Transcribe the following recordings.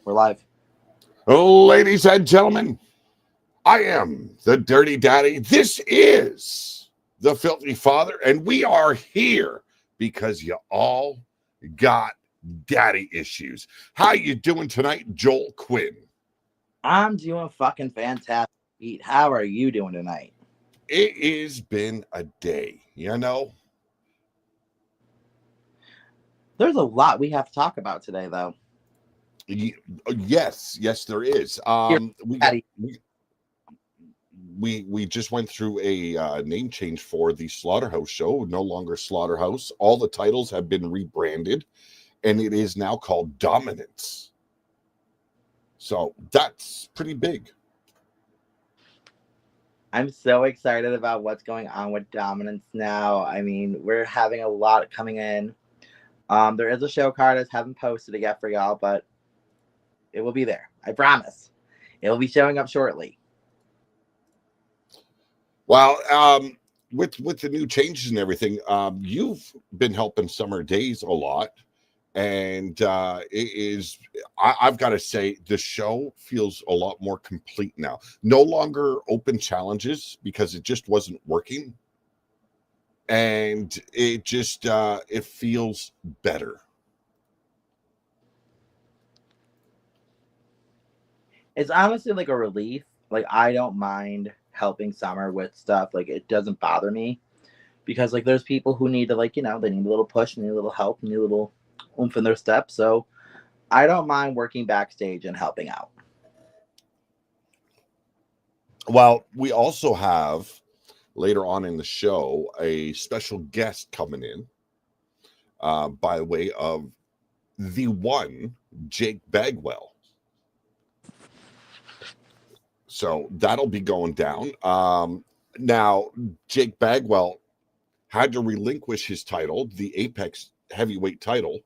We're live. Ladies and gentlemen, I am the Dirty Daddy. This is the Filthy Father, and we are here because you all got daddy issues. How you doing tonight, Joel Quinn? I'm doing fucking fantastic, Pete. How are you doing tonight? It has been a day, you know. There's a lot we have to talk about today, though. Yes, there is. Here, We got Patty. we just went through a name change for the Slaughterhouse Show. No longer Slaughterhouse. All the titles have been rebranded, and it is now called Dominance. So that's pretty big. I'm so excited about what's going on with Dominance now. I mean, we're having a lot coming in. There is a show card. I haven't posted it yet for y'all, but it will be there. I promise. It will be showing up shortly. Well, with the new changes and everything, you've been helping Summer Days a lot, and it is. I've got to say, the show feels a lot more complete now. No longer open challenges because it just wasn't working, and it just it feels better. It's honestly like a relief. Like, I don't mind helping Summer with stuff. Like, it doesn't bother me because like there's people who need to, like, they need a little push, need a little help, need a little oomph in their step. So I don't mind working backstage and helping out. Well, we also have later on in the show a special guest coming in by way of the one Jake Bagwell. So that'll be going down. Now, Jake Bagwell had to relinquish his title, the Apex heavyweight title,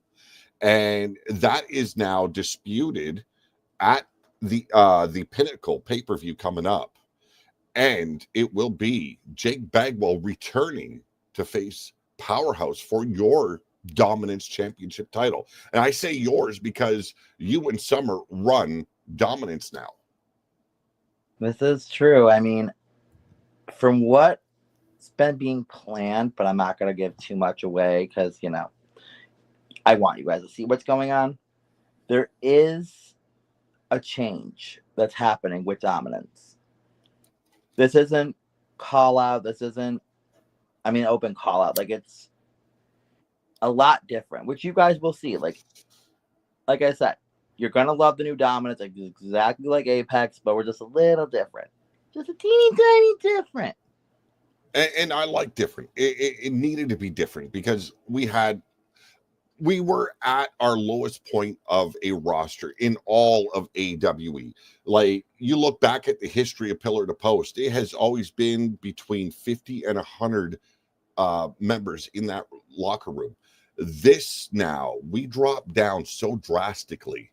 and that is now disputed at the Pinnacle pay-per-view coming up. And it will be Jake Bagwell returning to face Powerhouse for your Dominance Championship title. And I say yours because you and Summer run Dominance now. This is true. I mean, from what's been being planned, but I'm not going to give too much away because, I want you guys to see what's going on. There is a change that's happening with Dominance. This isn't call out. This isn't, open call out. Like, it's a lot different, which you guys will see. Like I said, you're going to love the new Dominance. Like, exactly like Apex, but we're just a little different. Just a teeny tiny different. And I like different. It needed to be different because we were at our lowest point of a roster in all of AWE. Like, you look back at the history of Pillar to Post, it has always been between 50 and 100 members in that locker room. This now, we dropped down so drastically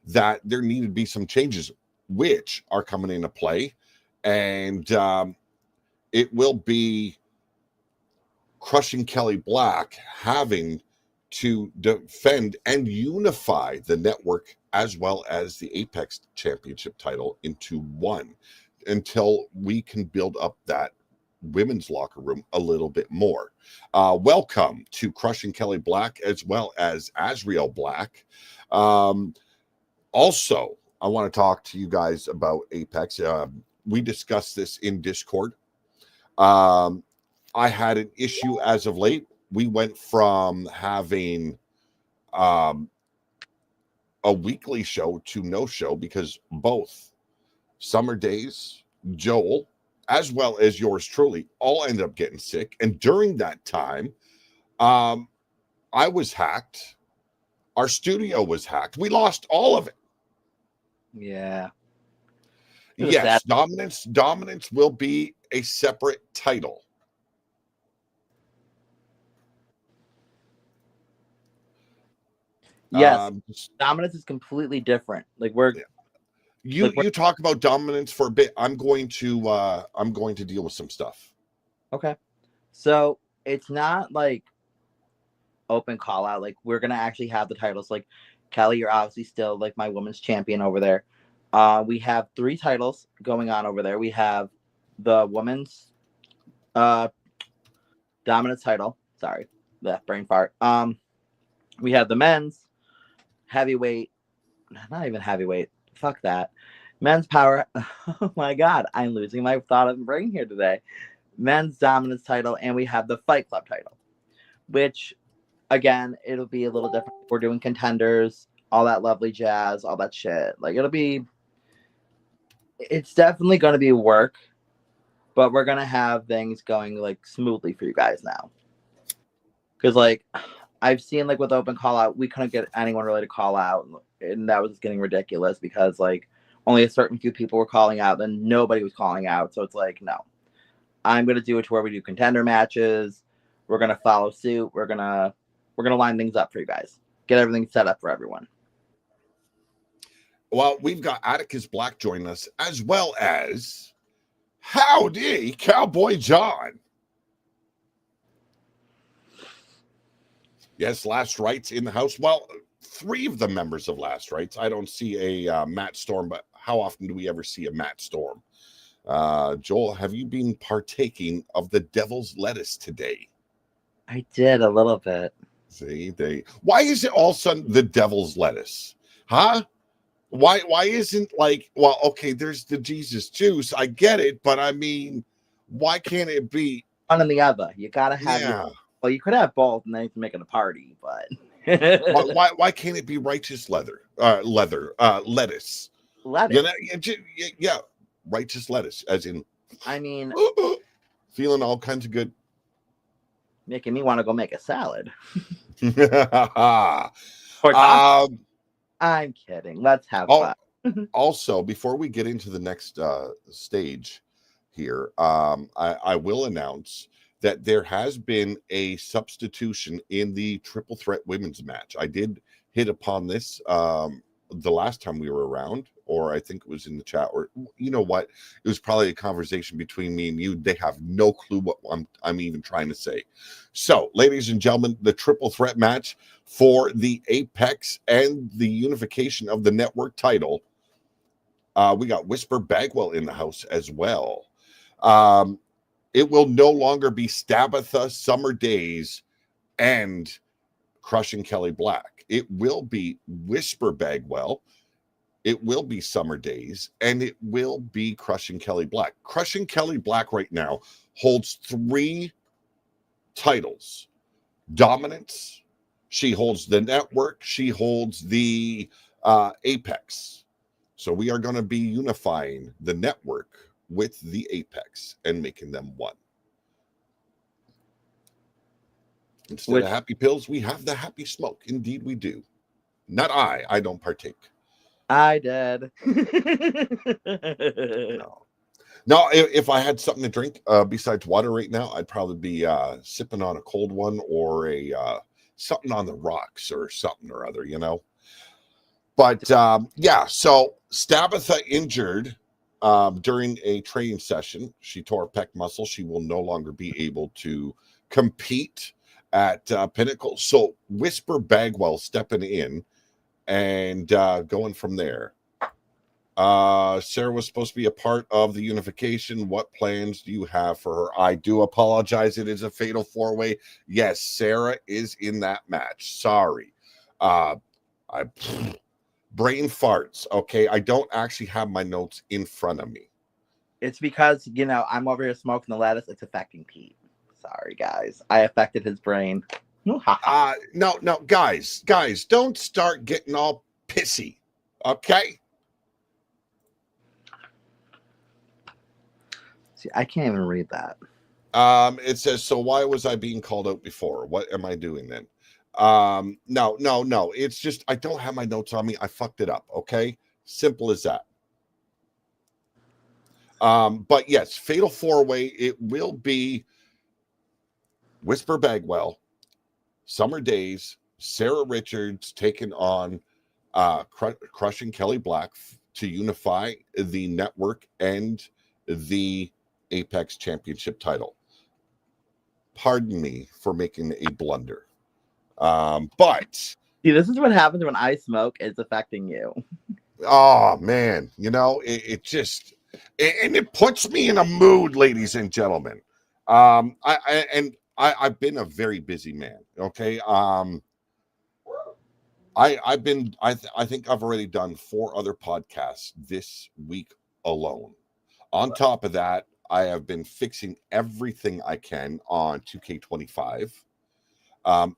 that there needed to be some changes, which are coming into play. And it will be Crushing Kelly Black having to defend and unify the network as well as the Apex Championship title into one until we can build up that women's locker room a little bit more. Welcome to Crushing Kelly Black as well as Azriel Black. Also, I want to talk to you guys about Apex. We discussed this in Discord. I had an issue as of late. We went from having a weekly show to no show because both Summer Days, Joel, as well as yours truly, all ended up getting sick. And during that time, I was hacked. Our studio was hacked. We lost all of it. Yeah. Yes, Dominance will be a separate title. Yes, Dominance is completely different. Like, you talk about Dominance for a bit. I'm going to deal with some stuff. Okay. So it's not like open call out. Like, we're gonna actually have the titles. Like, Kelly, you're obviously still like my women's champion over there. We have 3 titles going on over there. We have the women's dominance title. Sorry, that brain fart. We have the men's heavyweight, not even heavyweight. Fuck that. Men's power. Oh my god, I'm losing my thought of brain here today. Men's dominance title, and we have the Fight Club title, which again, it'll be a little different. We're doing contenders, all that lovely jazz, all that shit. Like it's definitely going to be work, but we're going to have things going like smoothly for you guys now. Because like I've seen like with open call out, we couldn't get anyone really to call out, and that was getting ridiculous because like only a certain few people were calling out, then nobody was calling out. So it's like, no, I'm going to do it to where we do contender matches. We're going to follow suit. We're going to line things up for you guys. Get everything set up for everyone. Well, we've got Atticus Black joining us, as well as Howdy Cowboy John. Yes, Last Rights in the house. Well, 3 of the members of Last Rights. I don't see a Matt Storm, but how often do we ever see a Matt Storm? Joel, have you been partaking of the devil's lettuce today? I did a little bit. See, why is it all of a sudden the devil's lettuce? Huh? Why isn't like, well, okay, there's the Jesus juice. I get it, but I mean, why can't it be one and the other? You gotta have well, you could have both and then you can make it a party, but why can't it be righteous lettuce? Lettuce. Yeah, righteous lettuce, as in I mean feeling all kinds of good. Making me want to go make a salad. I'm kidding. Let's have fun. Also, before we get into the next stage here, I will announce that there has been a substitution in the triple threat women's match. I did hit upon this the last time we were around, or I think it was in the chat, or you know what? It was probably a conversation between me and you. They have no clue what I'm even trying to say. So, ladies and gentlemen, the triple threat match for the Apex and the unification of the network title. We got Whisper Bagwell in the house as well. It will no longer be Stabatha Summer Days and Crushing Kelly Black. It will be Whisper Bagwell. It will be Summer Days, and it will be Crushing Kelly Black. Crushing Kelly Black right now holds 3 titles. Dominance. She holds the network. She holds the Apex. So we are going to be unifying the network with the Apex and making them one. Instead of happy pills, we have the happy smoke. Indeed, we do. Not I don't partake. I did. No, if I had something to drink besides water right now, I'd probably be sipping on a cold one or a something on the rocks or something or other, you know. But yeah, so Stabatha injured during a training session. She tore a pec muscle. She will no longer be able to compete at Pinnacle. So Whisper Bagwell stepping in and going from there. Sarah was supposed to be a part of the unification. What plans do you have for her? I do apologize. It is a fatal 4-way. Yes, Sarah is in that match. Sorry. Brain farts. Okay. I don't actually have my notes in front of me. It's because, you know, I'm over here smoking the lettuce. It's affecting Pete. Sorry, guys. I affected his brain. No, guys, don't start getting all pissy. Okay. See, I can't even read that. It says, so why was I being called out before? What am I doing then? No. It's just, I don't have my notes on me. I fucked it up. Okay. Simple as that. But yes, fatal 4-way. It will be Whisper Bagwell, Summer Days, Sarah Richards taking on Crushing Kelly Black to unify the network and the Apex Championship title. Pardon me for making a blunder. But See, this is what happens when I smoke. It's affecting you. Oh man, it just and it puts me in a mood, ladies and gentlemen. I've been a very busy man. Okay. I think I've already done 4 other podcasts this week alone. On top of that, I have been fixing everything I can on 2K25.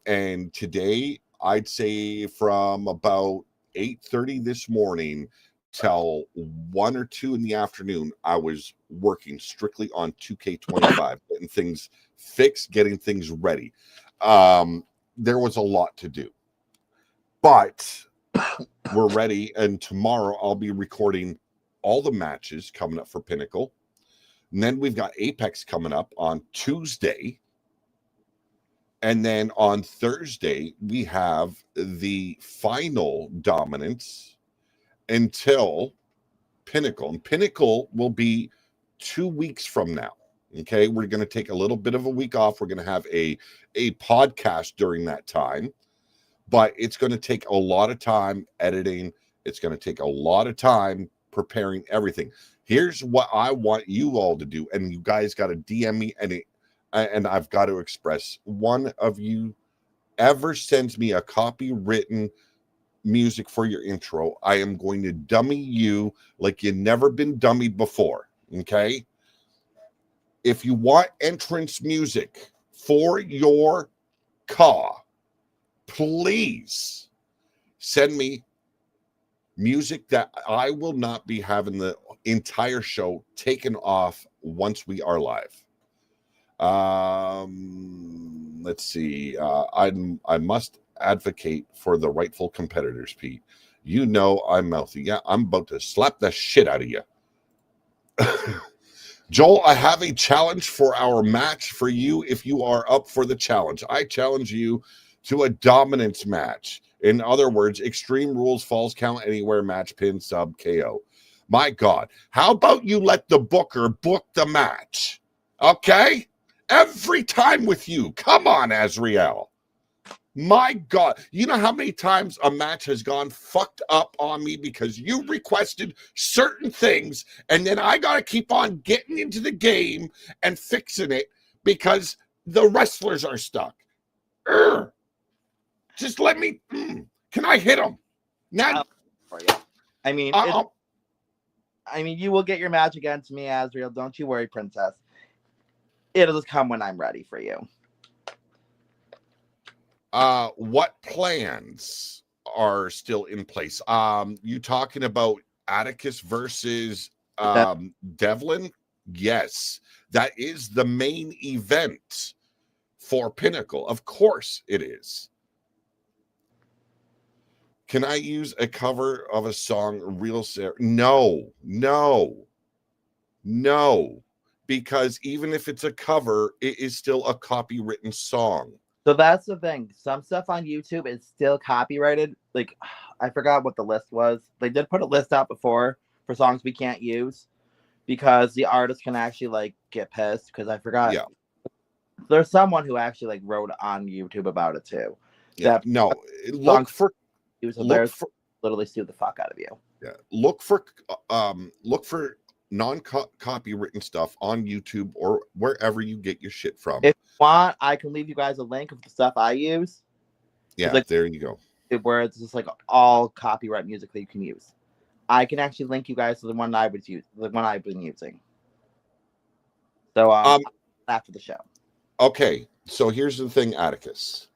And today, I'd say from about 8:30 this morning till 1 or 2 in the afternoon, I was working strictly on 2K25, getting things fixed, getting things ready. There was a lot to do, but we're ready. And tomorrow I'll be recording all the matches coming up for Pinnacle. And then we've got Apex coming up on Tuesday. And then on Thursday, we have the final dominance until Pinnacle. And Pinnacle will be 2 weeks from now. Okay. We're going to take a little bit of a week off. We're going to have a podcast during that time, but it's going to take a lot of time editing. It's going to take a lot of time preparing everything. Here's what I want you all to do. And you guys got to DM me, and I've got to express, one of you ever sends me a copywritten music for your intro, I am going to dummy you like you've never been dummied before. Okay. If you want entrance music for your car, please send me music that I will not be having the entire show taken off once we are live. Let's see. I must advocate for the rightful competitors, Pete. You know I'm mouthy. Yeah, I'm about to slap the shit out of you. Joel, I have a challenge for our match for you if you are up for the challenge. I challenge you to a dominance match. In other words, Extreme Rules, Falls Count Anywhere match, pin, sub, KO. My God, how about you let the booker book the match? Okay? Every time with you. Come on, Azriel. My God, you know how many times a match has gone fucked up on me because you requested certain things, and then I got to keep on getting into the game and fixing it because the wrestlers are stuck. Just let me. Can I hit them? Now, for you. I mean, you will get your match against me, Azriel. Don't you worry, Princess. It'll just come when I'm ready for you. What plans are still in place? You talking about Atticus versus Devlin? Yes, that is the main event for Pinnacle. Of course it is. Can I use a cover of a song, Real Sarah? No. Because even if it's a cover, it is still a copywritten song. So that's the thing. Some stuff on YouTube is still copyrighted. Like, I forgot what the list was. They did put a list out before for songs we can't use because the artist can actually like get pissed. Because I forgot. Yeah. There's someone who actually like wrote on YouTube about it too. Yeah. No. Look for literally sue the fuck out of you. Yeah. Look for non-copywritten stuff on YouTube or wherever you get your shit from. If you want, I can leave you guys a link of the stuff I use. Yeah, like, there you go. Where it's just like all copyright music that you can use. I can actually link you guys to the one I've been using. So after the show. Okay, so here's the thing, Atticus.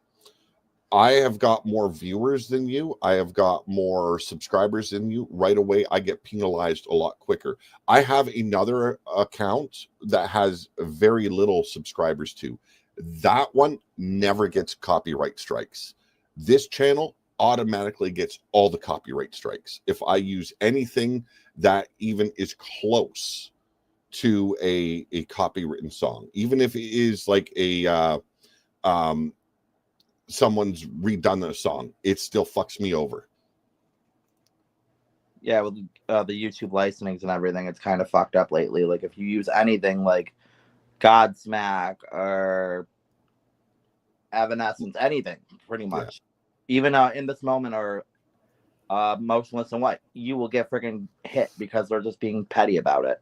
I have got more viewers than you. I have got more subscribers than you. Right away, I get penalized a lot quicker. I have another account that has very little subscribers too. That one never gets copyright strikes. This channel automatically gets all the copyright strikes. If I use anything that even is close to a copywritten song, even if it is like a someone's redone a song, it still fucks me over. Yeah, with the YouTube licensings and everything, it's kind of fucked up lately. Like if you use anything like Godsmack or Evanescence, anything, pretty much. even in this moment or Motionless in White, you will get freaking hit because they're just being petty about it.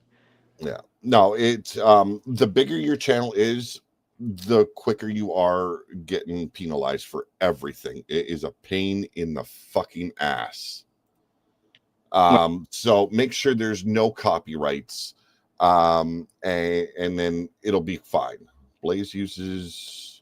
Yeah. No, it's the bigger your channel is, the quicker you are getting penalized for everything. It is a pain in the fucking ass. So make sure there's no copyrights. And then it'll be fine. Blaze uses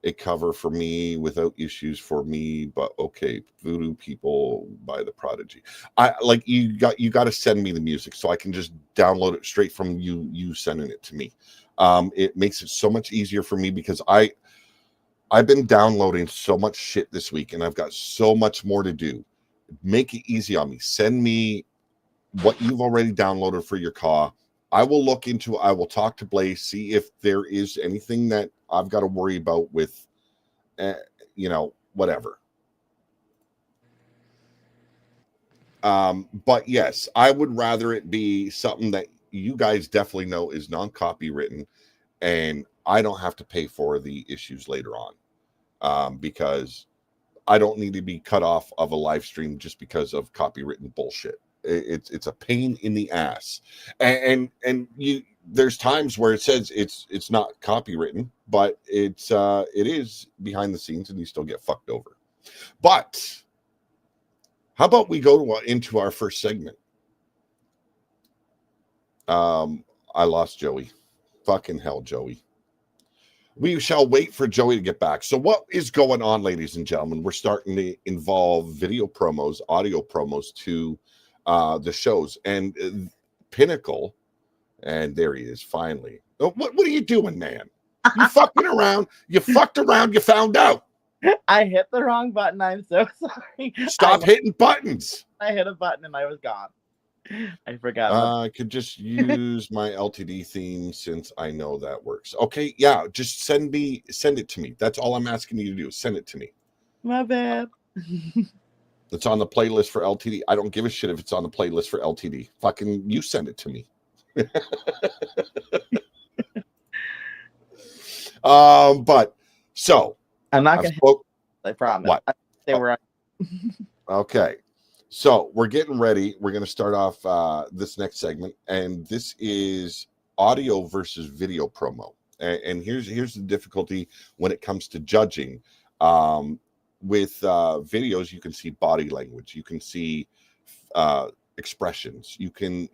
a cover for me without issues for me, but okay, Voodoo people by the Prodigy. I like you got to send me the music so I can just download it straight from you sending it to me. It makes it so much easier for me because I've been downloading so much shit this week and I've got so much more to do. Make it easy on me. Send me what you've already downloaded for your car. I will look into, I will talk to Blaze, see if there is anything that I've got to worry about with, whatever. But yes, I would rather it be something that you guys definitely know is non-copywritten and I don't have to pay for the issues later on. Because I don't need to be cut off of a live stream just because of copywritten bullshit. It's a pain in the ass, and you there's times where it says it's not copywritten, but it is behind the scenes, and you still get fucked over. But how about we go into our first segment? I lost Joey. Fucking hell, Joey. We shall wait for Joey to get back. So what is going on, ladies and gentlemen? We're starting to involve video promos, audio promos to the shows. And Pinnacle, and there he is finally. Oh, what are you doing, man? You fucking around. You fucked around. You found out. I hit the wrong button. I'm so sorry. Stop hitting buttons. I hit a button and I was gone. I forgot. I could just use my LTD theme since I know that works. Okay, yeah, just send it to me. That's all I'm asking you to do. Send it to me. My bad. It's on the playlist for LTD. I don't give a shit if it's on the playlist for LTD. Fucking you send it to me. But so I'm not gonna I promise. What? They were okay. So we're getting ready. We're going to start off this next segment, and this is audio versus video promo. And here's the difficulty when it comes to judging. With videos, you can see body language, you can see expressions, you can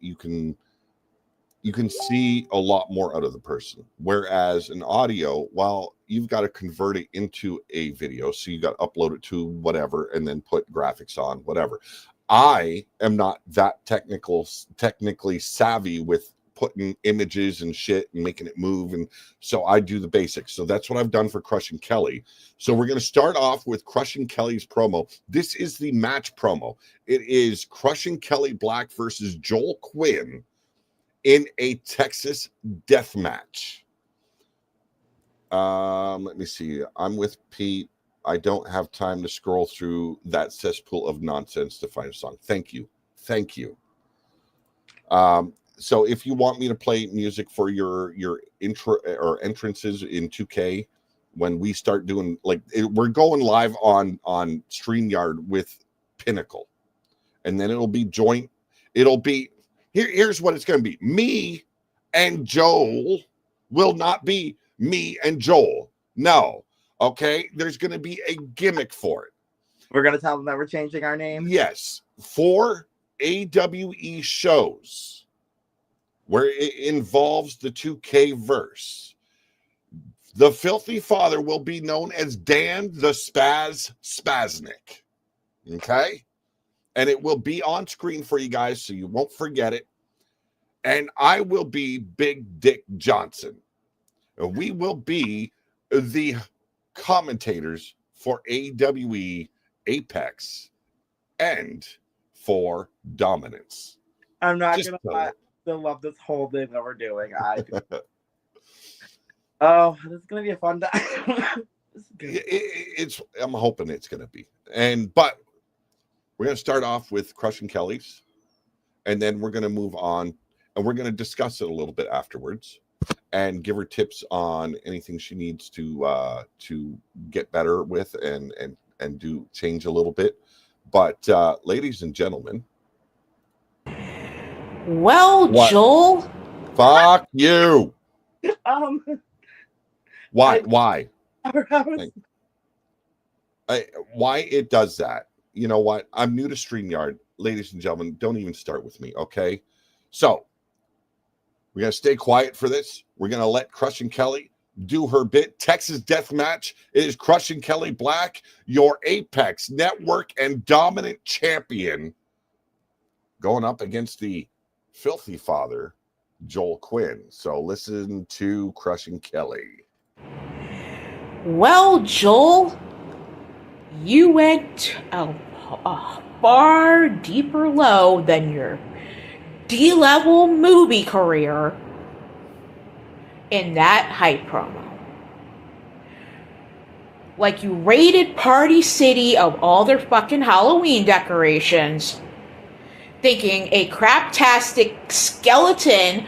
see a lot more out of the person. Whereas in audio, well, you've got to convert it into a video, so you got to upload it to whatever and then put graphics on whatever. I am not that technically savvy with putting images and shit and making it move, and so I do the basics. So that's what I've done for Crushing Kelly. So we're going to start off with Crushing Kelly's promo. This is the match promo. It is Crushing Kelly Black versus Joel Quinn in a Texas death match. Let me see. I'm with Pete. I don't have time to scroll through that cesspool of nonsense to find a song. Thank you. So if you want me to play music for your intro or entrances in 2K, when we start doing we're going live on StreamYard with Pinnacle, and then it'll be joint. It'll be here's what it's going to be. Me and Joel will not be me and Joel. No. Okay, there's going to be a gimmick for it. We're going to tell them that we're changing our name? Yes. For AWE shows where it involves the 2K verse, the Filthy Father will be known as Dan the Spaznik. Okay? And it will be on screen for you guys so you won't forget it. And I will be Big Dick Johnson. We will be the commentators for AWE, Apex, and for Dominance. I'm not going to lie. I still love this whole thing that we're doing. Oh, this is going to be a fun time. I'm hoping it's going to be. But we're going to start off with Crushing Kelly's, and then we're going to move on, and we're going to discuss it a little bit afterwards and give her tips on anything she needs to get better with and and do change a little bit. But ladies and gentlemen, well, what? Joel, Fuck you. Why? Why it does that? You know what? I'm new to StreamYard, ladies and gentlemen. Don't even start with me, okay? So we're gonna stay quiet for this. We're gonna let Crushing Kelly do her bit. Texas Death Match. It is Crushing Kelly Black, your Apex Network and dominant champion, going up against the filthy father, Joel Quinn. So listen to Crushing Kelly. well, Joel, you went a far deeper low than your D-level movie career in that hype promo. Like, you raided Party City of all their fucking Halloween decorations, thinking a craptastic skeleton,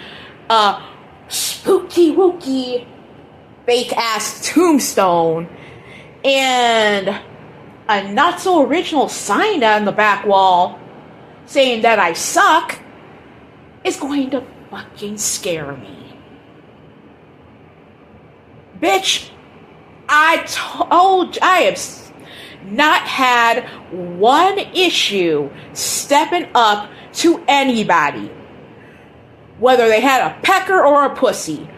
spooky wooky fake ass tombstone, and a not so original sign on the back wall saying that I suck is going to fucking scare me. Bitch, I have not had one issue stepping up to anybody, whether they had a pecker or a pussy.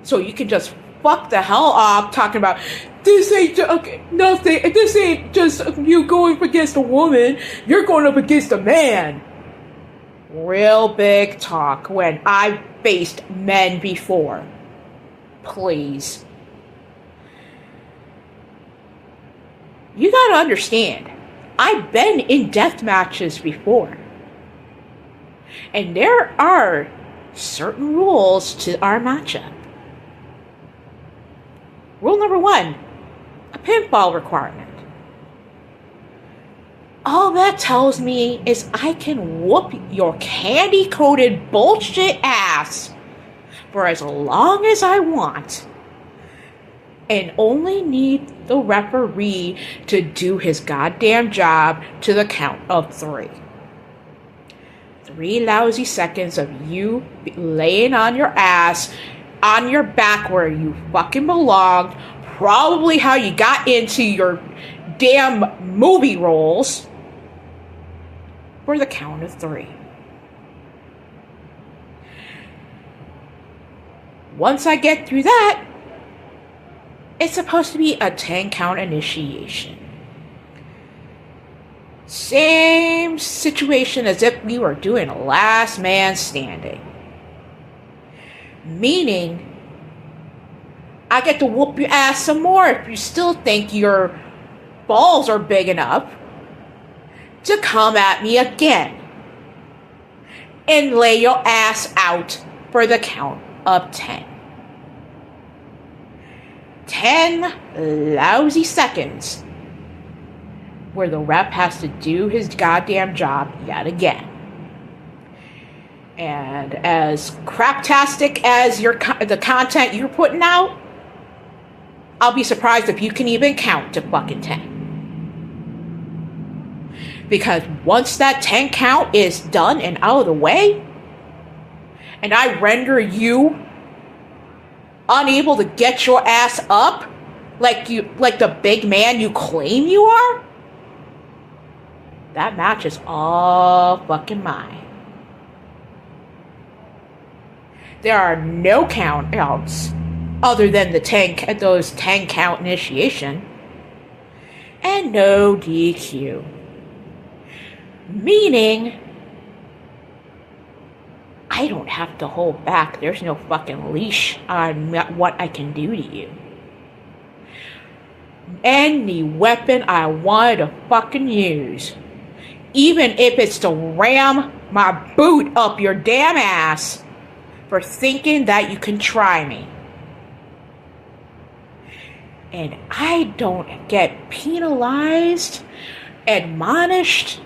So you can just fuck the hell off talking about this ain't nothing. This ain't just you going up against a woman. You're going up against a man. Real big talk when I've faced men before. Please. You gotta understand, I've been in death matches before. And there are certain rules to our matchup. Rule number 1, a pinfall requirement. All that tells me is I can whoop your candy-coated bullshit ass for as long as I want, and only need the referee to do his goddamn job to the count of 3. 3 lousy seconds of you laying on your ass, on your back where you fucking belonged, probably how you got into your damn movie roles, for the count of 3. Once I get through that, it's supposed to be a 10 count initiation. Same situation as if we were doing a last man standing. Meaning, I get to whoop your ass some more if you still think your balls are big enough to come at me again and lay your ass out for the count of 10. 10 lousy seconds where the rep has to do his goddamn job yet again. And as craptastic as the content you're putting out, I'll be surprised if you can even count to fucking 10. Because once that 10 count is done and out of the way, and I render you unable to get your ass up like the big man you claim you are, that match is all fucking mine. There are no count outs other than those 10 count initiation, and no DQ. Meaning, I don't have to hold back. There's no fucking leash on what I can do to you. Any weapon I wanted to fucking use, even if it's to ram my boot up your damn ass for thinking that you can try me. And I don't get penalized, admonished,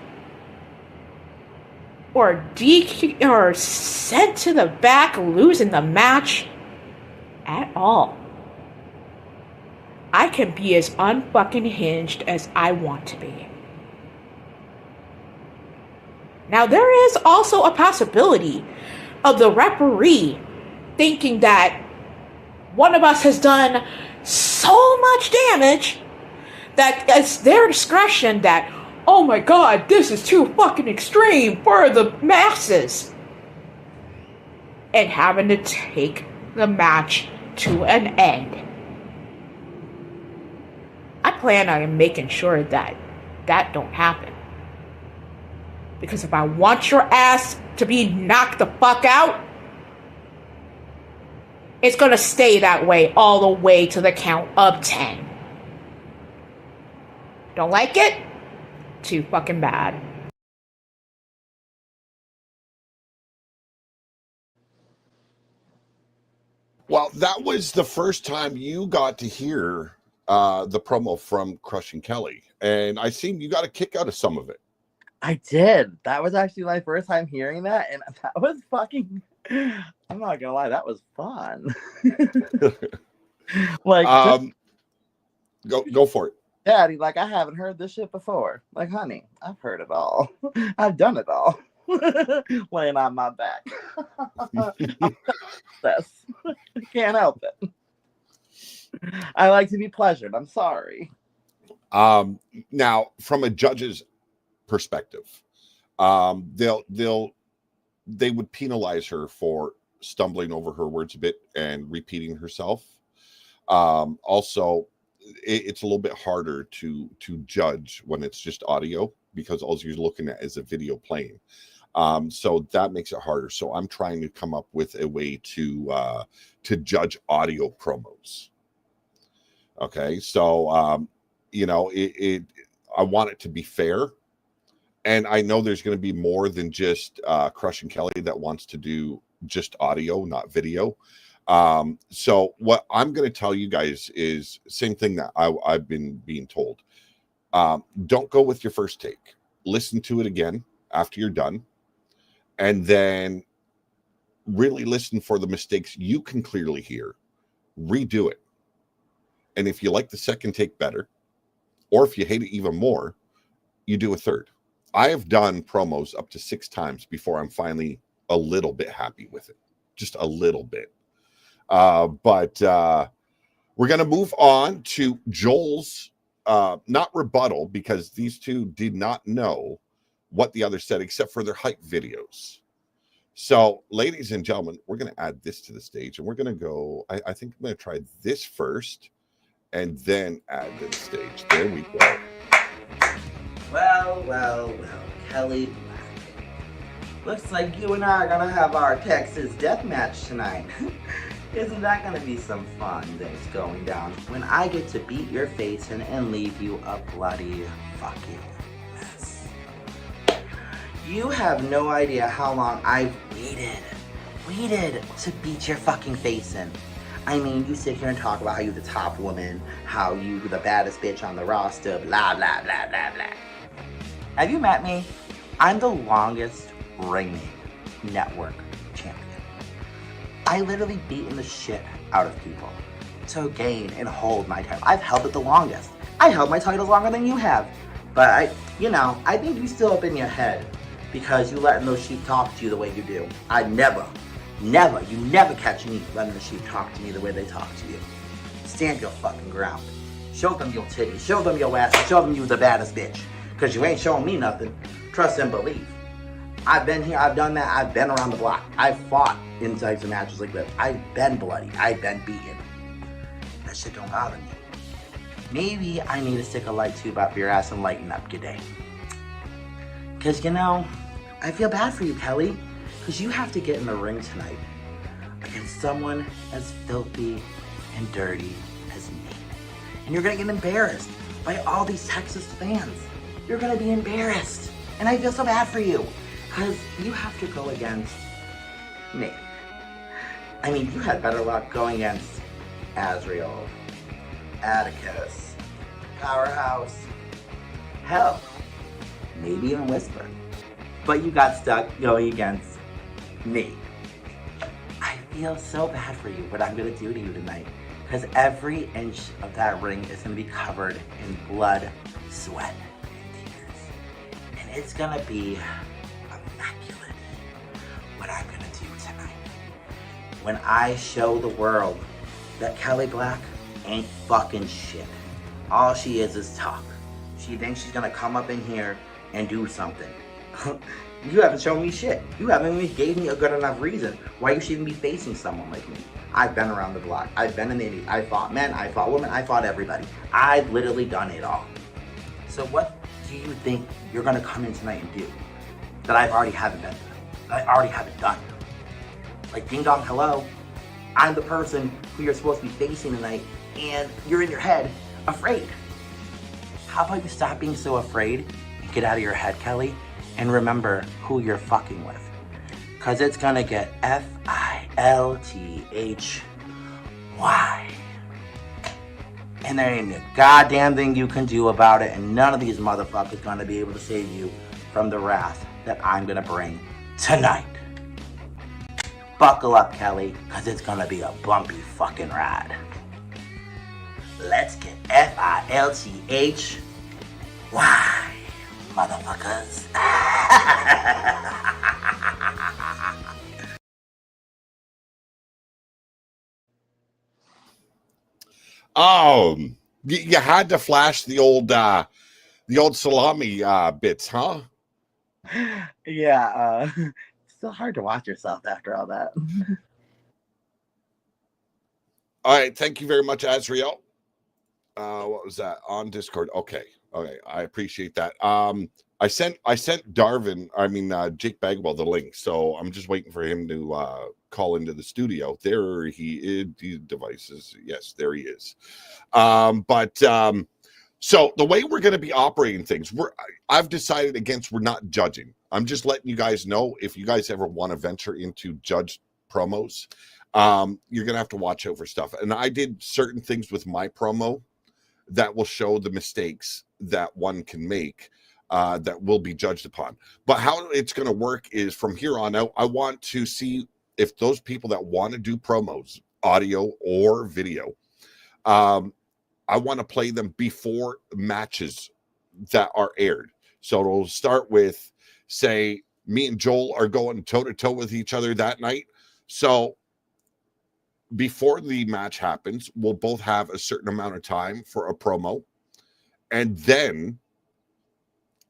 or sent to the back losing the match at all. I can be as unfucking hinged as I want to be. Now, there is also a possibility of the referee thinking that one of us has done so much damage that it's their discretion that, oh my god, this is too fucking extreme for the masses, and having to take the match to an end. I plan on making sure that that don't happen. Because if I want your ass to be knocked the fuck out, it's gonna stay that way all the way to the count of 10. Don't like it? Too fucking bad. Well, that was the first time you got to hear the promo from Crushing Kelly, and I seen you got a kick out of some of it. I did. That was actually my first time hearing that, and that was fucking. I'm not gonna lie, that was fun. Like, go for it, Daddy. Like, I haven't heard this shit before. Like, honey, I've heard it all. I've done it all. Laying on my back. This. Can't help it. I like to be pleasured. I'm sorry. Now, from a judge's perspective, they would penalize her for stumbling over her words a bit and repeating herself. Also, it's a little bit harder to judge when it's just audio, because all you're looking at is a video playing. So that makes it harder. So I'm trying to come up with a way to judge audio promos. Okay, so I want it to be fair, and I know there's going to be more than just Crushing Kelly that wants to do just audio, not video. So what I'm going to tell you guys is same thing that I've been being told. Don't go with your first take. Listen to it again after you're done, and then really listen for the mistakes you can clearly hear. Redo it. And if you like the second take better, or if you hate it even more, you do a third. I have done promos up to 6 times before I'm finally a little bit happy with it. Just a little bit. But we're going to move on to Joel's, not rebuttal, because these two did not know what the other said except for their hype videos. So, ladies and gentlemen, we're going to add this to the stage, and we're going to go, I think I'm going to try this first and then add to the stage. There we go. Well, Kelly Black. Looks like you and I are gonna have our Texas death match tonight. Isn't that gonna be some fun things going down when I get to beat your face in and leave you a bloody fucking mess? You have no idea how long I've waited to beat your fucking face in. I mean, you sit here and talk about how you're the top woman, how you're the baddest bitch on the roster, blah, blah, blah, blah, blah. Have you met me? I'm the longest reigning network champion. I literally beaten the shit out of people to gain and hold my title. I've held it the longest. I held my titles longer than you have. But I think you still up in your head because you letting those sheep talk to you the way you do. You never catch me letting the sheep talk to me the way they talk to you. Stand your fucking ground. Show them your titties. Show them your ass. Show them you the baddest bitch. Because you ain't showing me nothing. Trust and believe. I've been here. I've done that. I've been around the block. I've fought in types of matches like this. I've been bloody. I've been beaten. That shit don't bother me. Maybe I need to stick a light tube up your ass and lighten up your day. Because, I feel bad for you, Kelly. Because you have to get in the ring tonight against someone as filthy and dirty as me. And you're going to get embarrassed by all these Texas fans. You're going to be embarrassed. And I feel so bad for you. Because you have to go against me. I mean, you had better luck going against Azrael, Atticus, Powerhouse, hell, maybe even Whisper. But you got stuck going against me. I feel so bad for you, what I'm going to do to you tonight. Because every inch of that ring is going to be covered in blood, sweat, and tears. And it's going to be immaculate what I'm going to do tonight. When I show the world that Kelly Black ain't fucking shit. All she is talk. She thinks she's going to come up in here and do something. You haven't shown me shit. You haven't even gave me a good enough reason why you should even be facing someone like me. I've been around the block. I've been in the 80s. I fought men. I fought women. I fought everybody. I've literally done it all. So what do you think you're going to come in tonight and do that I already haven't been through? That I already haven't done? Like, ding dong, hello. I'm the person who you're supposed to be facing tonight, and you're in your head afraid. How about you stop being so afraid and get out of your head, Kelly, and remember who you're fucking with? Because it's going to get Filthy. And there ain't a goddamn thing you can do about it, and none of these motherfuckers going to be able to save you from the wrath that I'm going to bring tonight. Buckle up, Kelly, because it's going to be a bumpy fucking ride. Let's get Filthy, motherfuckers. You had to flash the old salami bits, huh? Yeah, still hard to watch yourself after all that. All right, thank you very much, Azrael. What was that on Discord? Okay, I appreciate that. I sent Jake Bagwell the link, so I'm just waiting for him to call into the studio. There he is. These devices, yes, there he is. So the way we're going to be operating things, I've decided against. We're not judging. I'm just letting you guys know if you guys ever want to venture into judge promos, you're going to have to watch out for stuff. And I did certain things with my promo that will show the mistakes that one can make. That will be judged upon. But how it's going to work is from here on out, I want to see if those people that want to do promos, audio or video, I want to play them before matches that are aired. So it'll start with, say, me and Joel are going toe-to-toe with each other that night. So before the match happens, we'll both have a certain amount of time for a promo. And then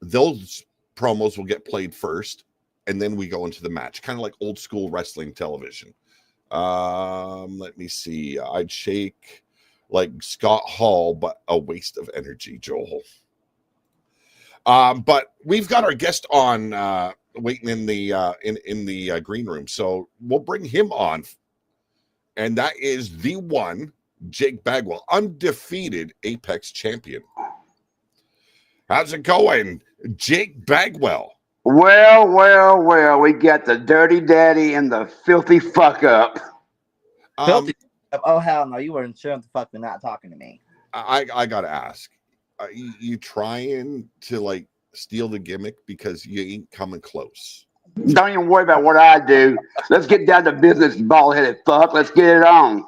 those promos will get played first, and then we go into the match, kind of like old school wrestling television. Let me see. I'd shake like Scott Hall, but a waste of energy, Joel. But we've got our guest on waiting in the green room, so we'll bring him on, and that is the one Jake Bagwell, undefeated Apex champion. How's it going, Jake Bagwell? Well, we got the dirty daddy and the filthy fuck up. Filthy? Oh, hell no. You weren't sure the fuck they're not talking to me. I got to ask. You trying to, like, steal the gimmick because you ain't coming close? Don't even worry about what I do. Let's get down to business, bald-headed fuck. Let's get it on.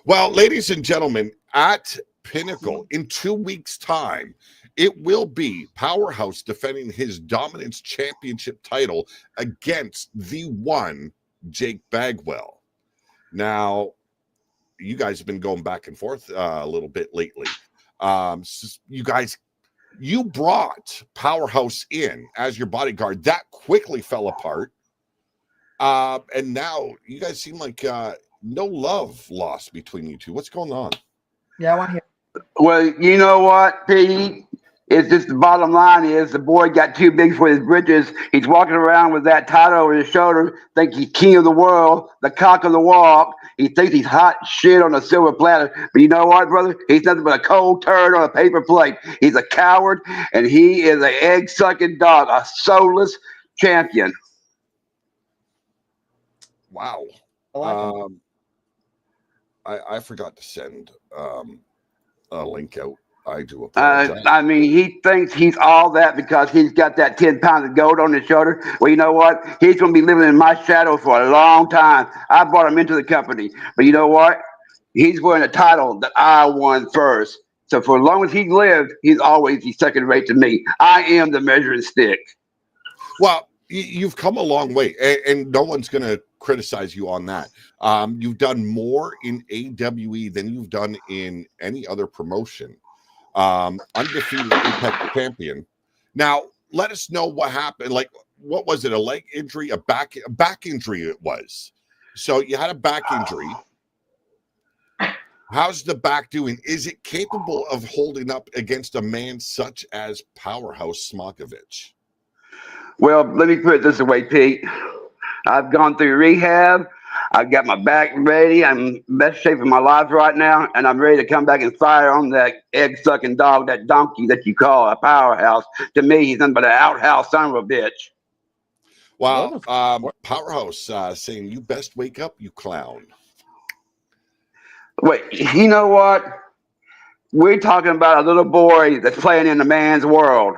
Well, ladies and gentlemen, at Pinnacle, in 2 weeks' time, it will be Powerhouse defending his Dominance Championship title against the one Jake Bagwell. Now, you guys have been going back and forth a little bit lately. You brought Powerhouse in as your bodyguard. That quickly fell apart. And now you guys seem like no love lost between you two. What's going on? Yeah, I want to hear. Well, you know what, Pete? It's just the bottom line is the boy got too big for his britches. He's walking around with that title over his shoulder, thinks he's king of the world, the cock of the walk. He thinks he's hot shit on a silver platter. But you know what, brother? He's nothing but a cold turd on a paper plate. He's a coward, and he is an egg-sucking dog, a soulless champion. Wow. I forgot to send a link out. I do apologize. I mean, he thinks he's all that because he's got that 10 pounds of gold on his shoulder. Well, you know what? He's going to be living in my shadow for a long time. I brought him into the company. But you know what? he's wearing a title that I won first. So for as long as he lived, he's always the second rate to me. I am the measuring stick. Well, you've come a long way, and no one's going to criticize you on that. You've done more in AWE than you've done in any other promotion. Undefeated Apex champion. Now, let us know what happened. Like, what was it? A leg injury, a back injury? It was. So you had a back injury. How's the back doing? Is it capable of holding up against a man such as Powerhouse Smokovich? Well, let me put it this way, Pete. I've gone through rehab. I've got my back ready. I'm in the best shape of my life right now, and I'm ready to come back and fire on that egg-sucking dog, that donkey that you call a Powerhouse. To me, he's nothing but an outhouse son of a bitch. Wow. Powerhouse saying, you best wake up, you clown. Wait, you know what? We're talking about a little boy that's playing in a man's world.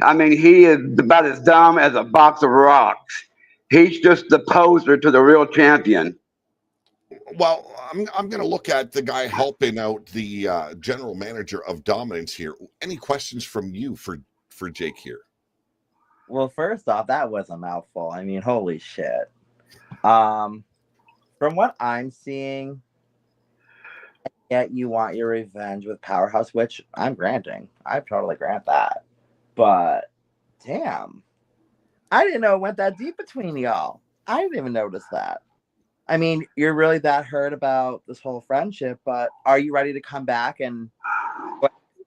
I mean, he is about as dumb as a box of rocks. He's just the poser to the real champion. Well, I'm going to look at the guy helping out the general manager of Dominance here. Any questions from you for Jake here? Well, first off, that was a mouthful. I mean, holy shit. From what I'm seeing, yet you want your revenge with Powerhouse, which I'm granting. I totally grant that. But damn, I didn't know it went that deep between y'all. I didn't even notice that. I mean, you're really that hurt about this whole friendship, but are you ready to come back and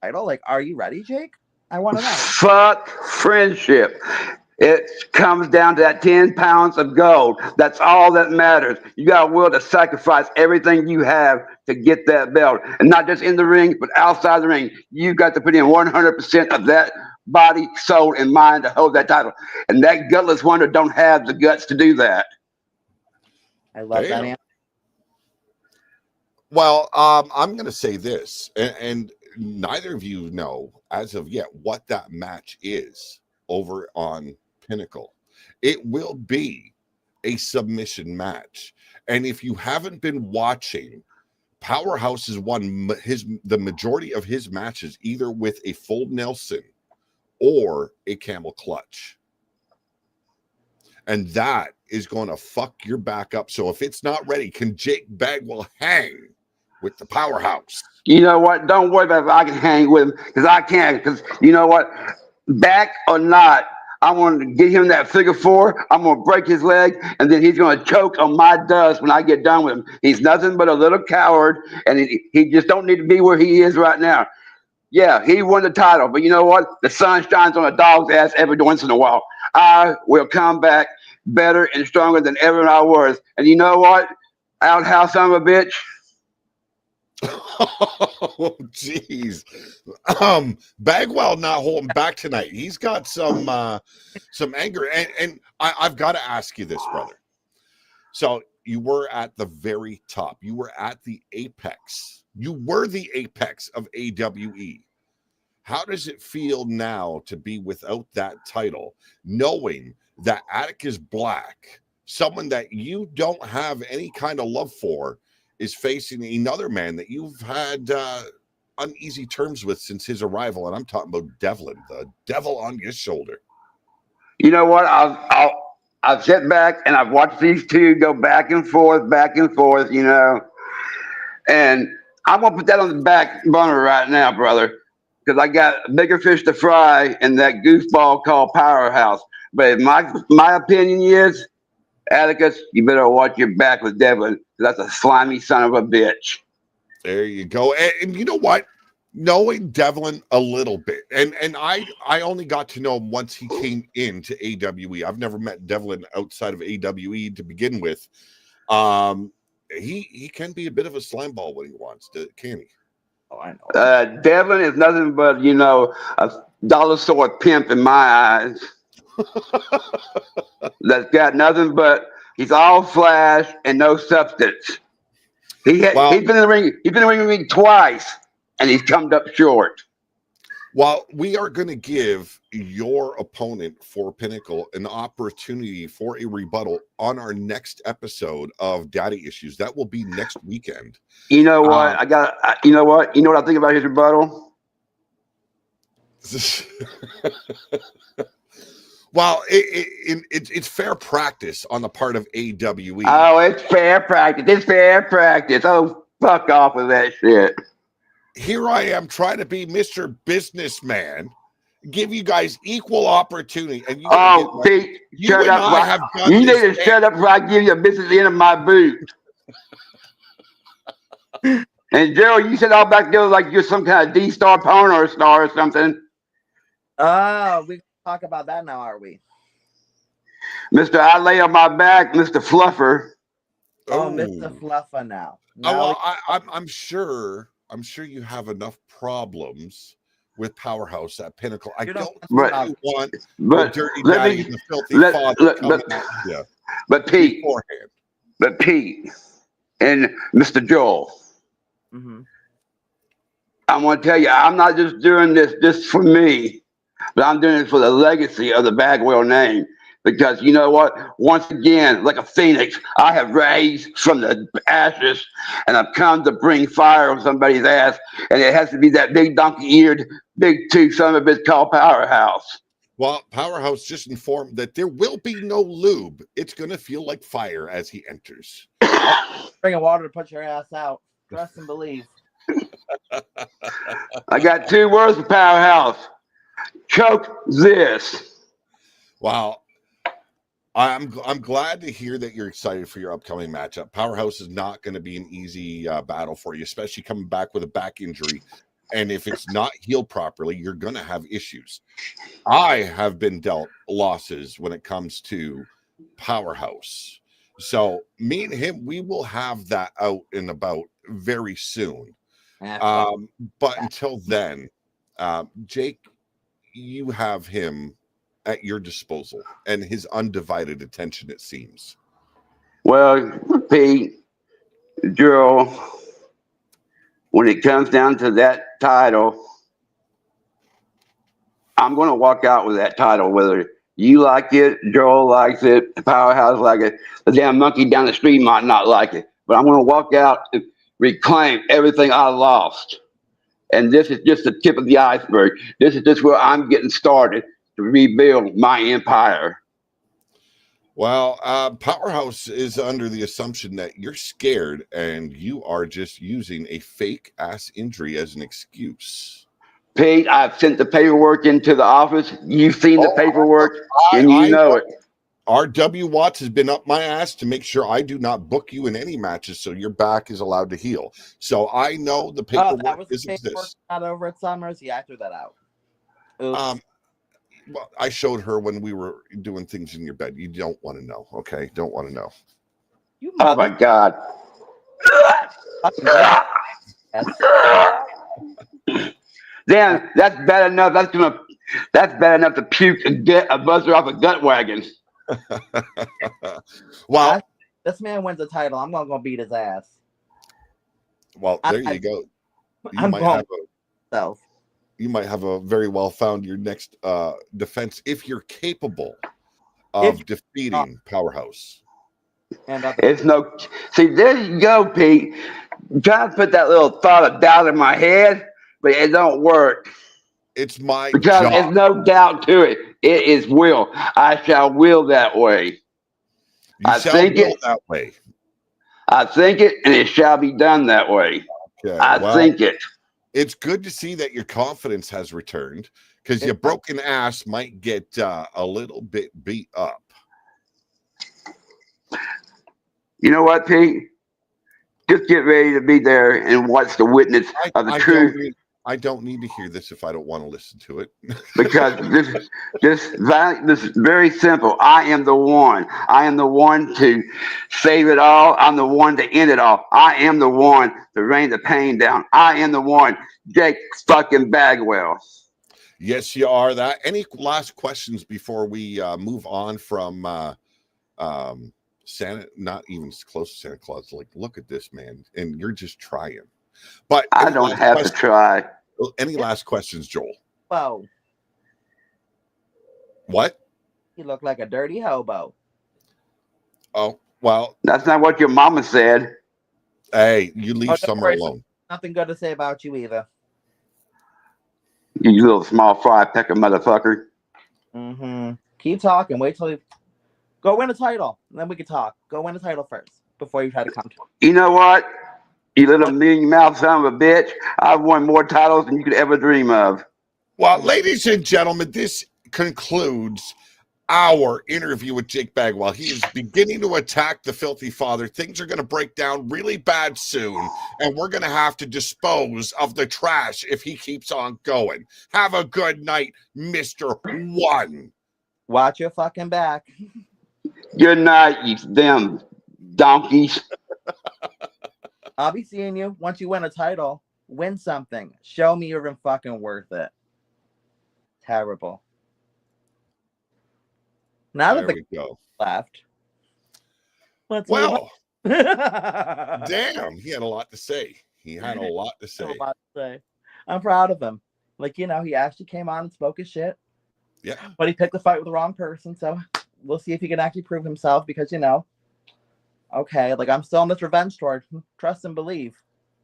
title? Like, are you ready, Jake? I want to know. Fuck friendship. It comes down to that 10 pounds of gold. That's all that matters. You got to will to sacrifice everything you have to get that belt. And not just in the ring, but outside the ring. You got to put in 100% of that body, soul, and mind to hold that title. And that gutless wonder don't have the guts to do that. I love that answer. Well, I'm going to say this, and neither of you know as of yet what that match is over on Pinnacle. It will be a submission match. And if you haven't been watching, Powerhouse has won the majority of his matches either with a full Nelson or a camel clutch. And that is going to fuck your back up. So if it's not ready, can Jake Bagwell hang with the Powerhouse? You know what? Don't worry about if I can hang with him, because I can. Because you know what? Back or not, I want to get him that figure four. I'm going to break his leg, and then he's going to choke on my dust when I get done with him. He's nothing but a little coward, and he just don't need to be where he is right now. Yeah, he won the title, but you know what? The sun shines on a dog's ass every once in a while. I will come back better and stronger than ever I was. And you know what? Outhouse son of a bitch. Oh, jeez. Bagwell not holding back tonight. He's got some anger, and I've got to ask you this, brother. So you were at the very top. You were at the apex. You were the apex of AWE. How does it feel now to be without that title, knowing that Atticus Black, someone that you don't have any kind of love for, is facing another man that you've had uneasy terms with since his arrival? And I'm talking about Devlin, the devil on your shoulder. You know what? I've sat back and I've watched these two go back and forth, you know. And I'm going to put that on the back burner right now, brother, because I got bigger fish to fry in that goofball called Powerhouse. But my opinion is, Atticus, you better watch your back with Devlin, because that's a slimy son of a bitch. There you go. And you know what? Knowing Devlin a little bit, and I only got to know him once he came into AWE. I've never met Devlin outside of AWE to begin with. He can be a bit of a slime ball when he wants to, can he? Oh, I know. Devlin is nothing but, you know, a dollar store pimp in my eyes. That's got nothing but, he's all flash and no substance. He's been in the ring. He's been in the ring with me twice, and he's come up short. Well, we are going to give your opponent for Pinnacle an opportunity for a rebuttal on our next episode of Daddy Issues. That will be next weekend. You know what? You know what? You know what I think about his rebuttal? Well, it's fair practice on the part of AWE. Oh, it's fair practice. It's fair practice. Oh, fuck off with that shit. Here I am trying to be Mr. Businessman, give you guys equal opportunity. And you Pete, shut up. You need to shut up before I give you a business end of my boot. And Gerald, you said all back there like you're some kind of D-star porno star or something. Oh, we talk about that now, are we? Mr. I lay on my back, Mr. Fluffer. Oh, Mr. Fluffer now. Well, I'm sure you have enough problems with Powerhouse at Pinnacle. I don't want the dirty daddy and the filthy father coming at you. But Pete, beforehand. And Mr. Joel, mm-hmm. I want to tell you, I'm not just doing this just for me, but I'm doing it for the legacy of the Bagwell name. Because you know what? Once again, like a phoenix, I have raised from the ashes, and I've come to bring fire on somebody's ass, and it has to be that big donkey-eared, big-tooth son of a bitch called Powerhouse. Well, Powerhouse just informed that there will be no lube. It's going to feel like fire as he enters. Bringing water to put your ass out. Trust and believe. I got 2 words for Powerhouse. Choke this. Wow. I'm glad to hear that you're excited for your upcoming matchup. Powerhouse is not going to be an easy battle for you, especially coming back with a back injury. And if it's not healed properly, you're going to have issues. I have been dealt losses when it comes to Powerhouse. So me and him, we will have that out and about very soon. But until then, Jake, you have him at your disposal and his undivided attention, it seems. Well, Pete, Joel, when it comes down to that title, I'm going to walk out with that title, whether you like it, Joel likes it, the Powerhouse like it, the damn monkey down the street might not like it, but I'm going to walk out and reclaim everything I lost. And this is just the tip of the iceberg. This is just where I'm getting started to rebuild my empire. Well, Powerhouse is under the assumption that you're scared and you are just using a fake ass injury as an excuse. Pete, I've sent the paperwork into the office. You've seen the paperwork, and you know it. R.W. Watts has been up my ass to make sure I do not book you in any matches so your back is allowed to heal. So I know the paperwork exists. Not over at Summers. Yeah, I threw that out. Oops. Well, I showed her when we were doing things in your bed. You don't want to know, okay? Don't want to know. Oh my God. Damn, that's bad enough. That's bad enough to puke and get a buzzer off a gut wagon. Well, this man wins the title. I'm not gonna beat his ass. Well, there you go. You might have a very well found your next defense if you're capable of defeating Powerhouse. It's no. See, there you go, Pete. Try to put that little thought of doubt in my head, but it don't work. It's my because job. There's no doubt to it. It is will. I shall will that way. I think it that way. I think it, and it shall be done that way. Okay, I think it. It's good to see that your confidence has returned because your broken ass might get a little bit beat up. You know what, Pete? Just get ready to be there and watch the witness of the truth. I don't need to hear this if I don't want to listen to it. Because this is very simple. I am the one. I am the one to save it all. I'm the one to end it all. I am the one to rain the pain down. I am the one, Jake fucking Bagwell. Yes, you are that. Any last questions before we move on from Santa? Not even close to Santa Claus. Like, look at this, man, and you're just trying. But I don't have to try. Any last questions, Joel? hobo. What? He looked like a dirty hobo. Oh, well, That's not what your mama said. hey, you Oh, leave don't Summer worry, alone. nothing good to say about you either. You little small fry pecker motherfucker. Mm-hmm. Keep talking. Wait till you go win a title, and then we can talk. Go win a title first before you try to come to. You know what? You little mean mouth son of a bitch. I've won more titles than you could ever dream of. Well, ladies and gentlemen, this concludes our interview with Jake Bagwell. He is beginning to attack the filthy father. Things are going to break down really bad soon, and we're going to have to dispose of the trash if he keeps on going. Have a good night, Mr. One. Watch your fucking back. Good night, you damn donkeys. I'll be seeing you once you win a title. Win something. Show me you're even fucking worth it. Terrible. Now There that we the go. left. Let's Well, move on. damn, he had a lot to say. He had a lot to say. A lot to say. I'm proud of him. Like, you know, he actually came on and spoke his shit. Yeah. But he picked the fight with the wrong person, so we'll see if he can actually prove himself because, you know, okay, like I'm still on this revenge tour. Trust and believe.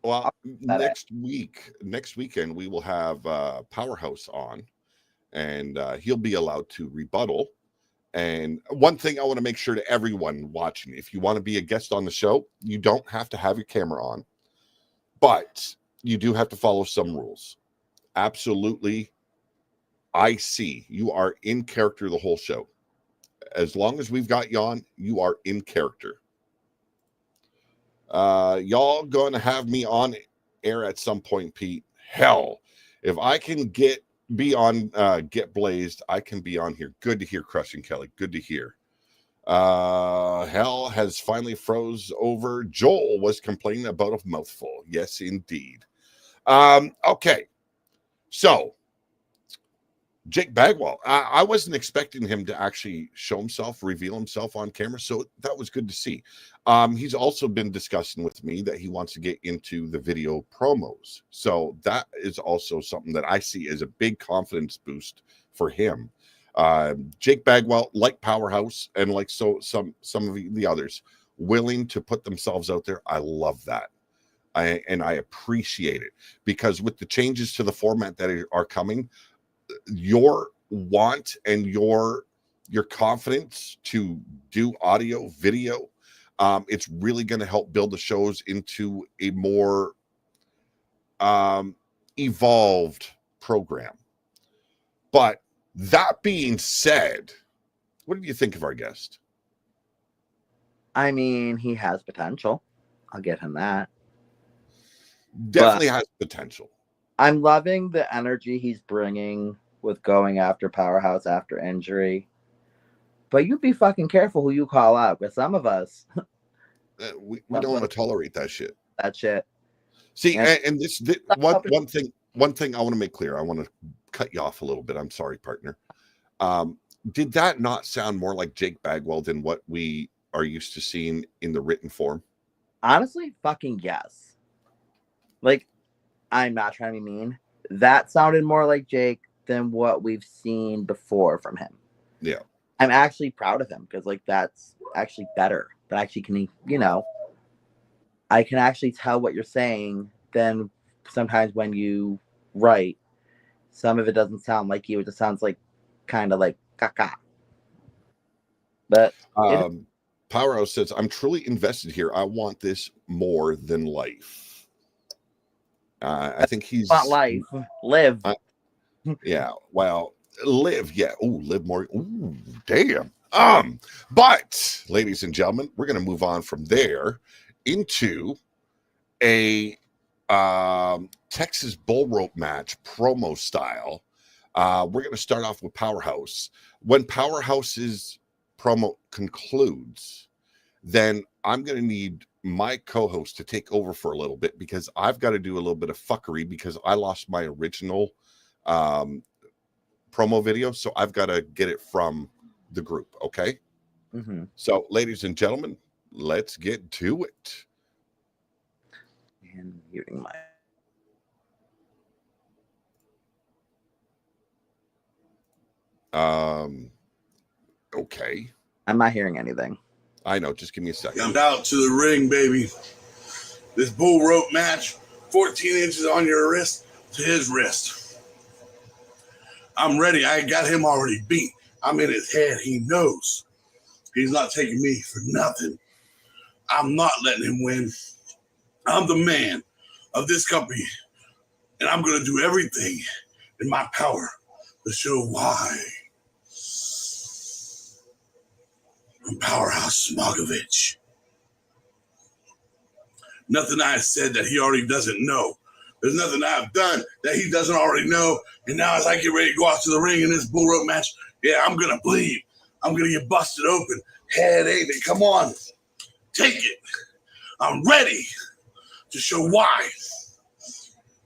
Well, next weekend, we will have Powerhouse on, and he'll be allowed to rebuttal. And one thing I want to make sure to everyone watching, if you want to be a guest on the show, you don't have to have your camera on, but you do have to follow some rules. Absolutely. I see you are in character the whole show. As long as we've got you on, you are in character. Y'all going to have me on air at some point, Pete. Hell, if I can be on Get Blazed, I can be on here. Good to hear, Crushing Kelly. Good to hear. Hell has finally froze over. Joel was complaining about a mouthful. Yes, indeed. Okay. So, Jake Bagwell, I wasn't expecting him to actually show himself, reveal himself on camera. So that was good to see. He's also been discussing with me that he wants to get into the video promos. So that is also something that I see as a big confidence boost for him. Jake Bagwell, like Powerhouse and like some of the others, willing to put themselves out there. I love that. And I appreciate it because with the changes to the format that are coming, your want and your confidence to do audio, video, it's really going to help build the shows into a more evolved program. But that being said, what did you think of our guest? I mean, he has potential. I'll give him that. Definitely has potential. I'm loving the energy he's bringing with going after Powerhouse after injury. But you be fucking careful who you call out, because some of us we don't want to tolerate that shit. That shit. See, and this one thing I want to make clear. I want to cut you off a little bit. I'm sorry, partner. Did that not sound more like Jake Bagwell than what we are used to seeing in the written form? Honestly, fucking yes. Like, I'm not trying to be mean. That sounded more like Jake than what we've seen before from him. Yeah. I'm actually proud of him because, like, that's actually better. That actually can, you know, I can actually tell what you're saying than sometimes when you write. Some of it doesn't sound like you. It just sounds like kind of like caca. But Powerhouse says, I'm truly invested here. I want this more than life. I think he's not life. Live. Yeah. Well, live. Yeah. Oh, live more. Ooh, damn. But ladies and gentlemen, we're going to move on from there into a Texas bull rope match promo style. We're going to start off with Powerhouse. When Powerhouse's promo concludes, then I'm going to need my co-host to take over for a little bit because I've got to do a little bit of fuckery because I lost my original promo video. So I've got to get it from the group. Okay. Mm-hmm. So ladies and gentlemen, let's get to it. And muting my Okay. I'm not hearing anything. I know. Just give me a second. I'm out to the ring, baby. This bull rope match, 14 inches on your wrist to his wrist. I'm ready. I got him already beat. I'm in his head. He knows. He's not taking me for nothing. I'm not letting him win. I'm the man of this company, and I'm going to do everything in my power to show why. I'm Powerhouse Smogovich. Nothing I said that he already doesn't know. There's nothing I've done that he doesn't already know. And now as I get ready to go out to the ring in this bull rope match, yeah, I'm going to bleed. I'm going to get busted open. Head aching. Come on. Take it. I'm ready to show why.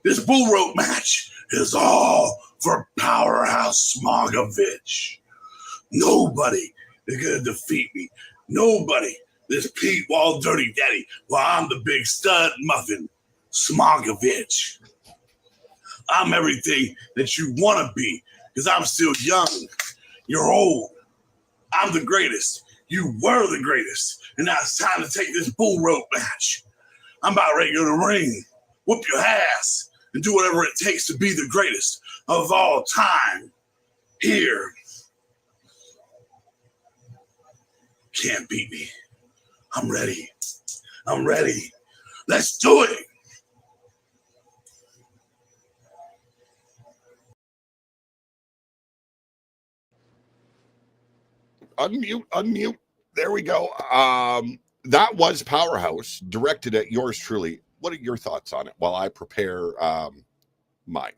This bull rope match is all for Powerhouse Smogovich. Nobody is going to defeat me. Nobody. This Pete Wall Dirty Daddy. Well, I'm the big stud muffin, Smogovich. I'm everything that you want to be because I'm still young. You're old. I'm the greatest. You were the greatest. And now it's time to take this bull rope match. I'm about ready to go to the ring, whoop your ass, and do whatever it takes to be the greatest of all time. Here. Can't beat me. I'm ready. I'm ready. Let's do it. Unmute. There we go. That was Powerhouse, directed at yours truly. What are your thoughts on it while I prepare mine?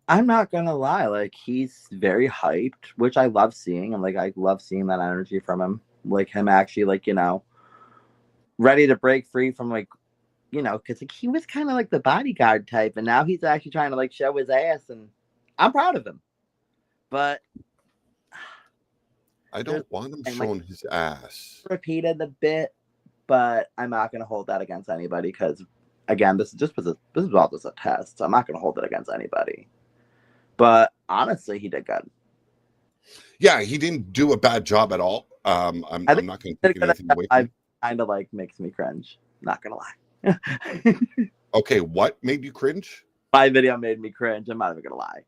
I'm not gonna lie, like he's very hyped, which I love seeing, and like I love seeing that energy from him. Like him actually, like, you know, ready to break free from, like, you know, because like he was kind of like the bodyguard type, and now he's actually trying to like show his ass, and I'm proud of him. But I don't want him showing his ass. Repeated a bit, but I'm not gonna hold that against anybody because, again, this is all just a test. So I'm not gonna hold it against anybody. But honestly, he did good. Yeah, he didn't do a bad job at all. I'm not going to take anything away from him. Kind of like makes me cringe. Not gonna lie. Okay, what made you cringe? My video made me cringe. I'm not even gonna lie.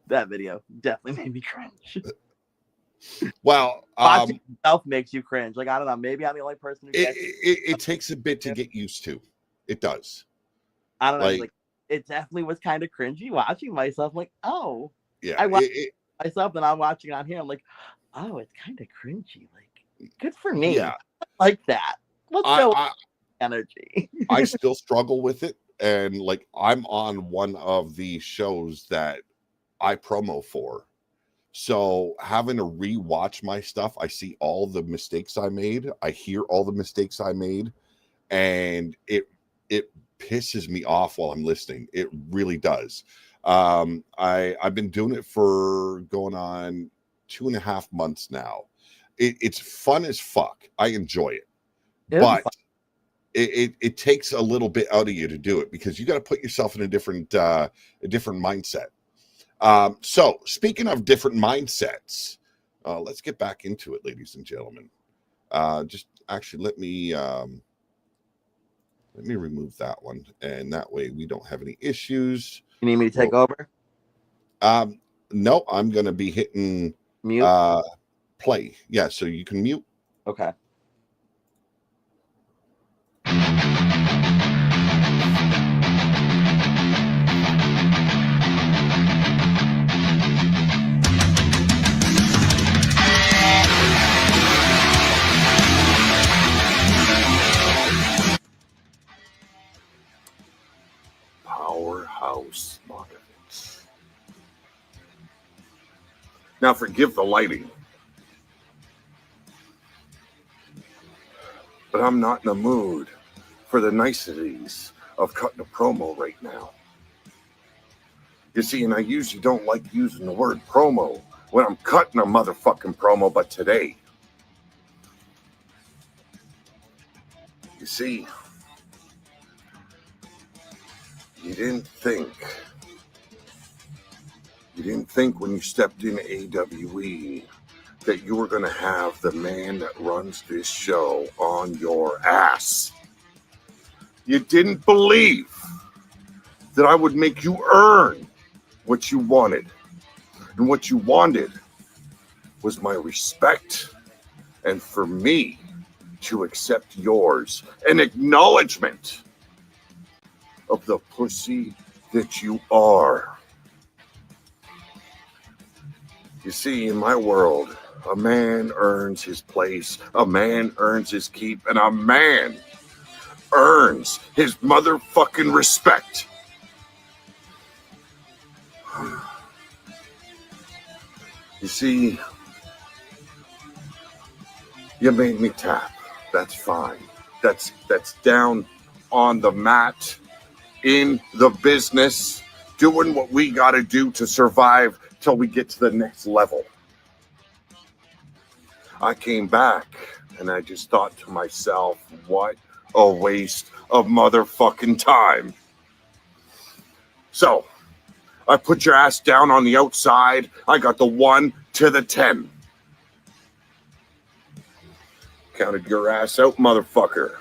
That video definitely made me cringe. Well, watching itself makes you cringe. Like, I don't know. Maybe I'm the only person who it takes a bit to get used to. It does. I don't know. Like it definitely was kind of cringy watching myself. I'm like, oh, yeah. I watch myself and I'm watching it on here. I'm like, oh, it's kind of cringy. Like, good for me. Yeah, I like that. Let's go. Energy. I still struggle with it, and like I'm on one of the shows that I promo for. So having to rewatch my stuff, I see all the mistakes I made. I hear all the mistakes I made, and it pisses me off while I'm listening. It really does. I've been doing it for going on 2.5 months now. It's fun as fuck. I enjoy it, but it takes a little bit out of you to do it because you got to put yourself in a different mindset. So speaking of different mindsets, let's get back into it, ladies and gentlemen. Just actually let me remove that one, and that way we don't have any issues. You need me to take over? No, I'm gonna be hitting mute. Play. Yeah, so you can mute. Okay. Powerhouse Smogovich. Now forgive the lighting, but I'm not in the mood for the niceties of cutting a promo right now. You see, and I usually don't like using the word promo when I'm cutting a motherfucking promo, but today, you see, you didn't think You didn't think when you stepped in AWE that you were going to have the man that runs this show on your ass. You didn't believe that I would make you earn what you wanted. And what you wanted was my respect, and for me to accept yours, an acknowledgement of the pussy that you are. You see, in my world, a man earns his place, a man earns his keep, and a man earns his motherfucking respect. You see, you made me tap. That's fine. That's down on the mat, in the business, doing what we got to do to survive till we get to the next level. I came back and I just thought to myself, what a waste of motherfucking time. So I put your ass down on the outside. I got the 1 to the 10. Counted your ass out, motherfucker.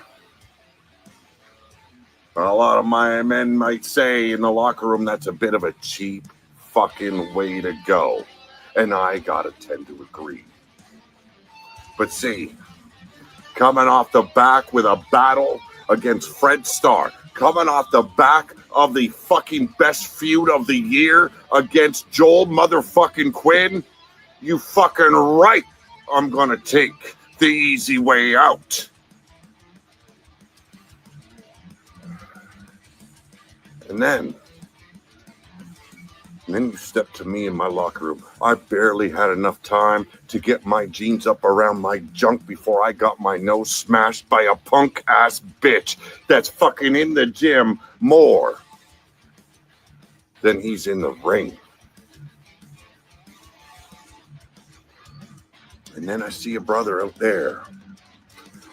A lot of my men might say in the locker room that's a bit of a cheap fucking way to go. And I gotta tend to agree. But see, coming off the back with a battle against Fred Starr, coming off the back of the fucking best feud of the year against Joel motherfucking Quinn, you fucking right, I'm gonna take the easy way out. And then you step to me in my locker room. I barely had enough time to get my jeans up around my junk before I got my nose smashed by a punk ass bitch that's fucking in the gym more than he's in the ring. And then I see a brother out there,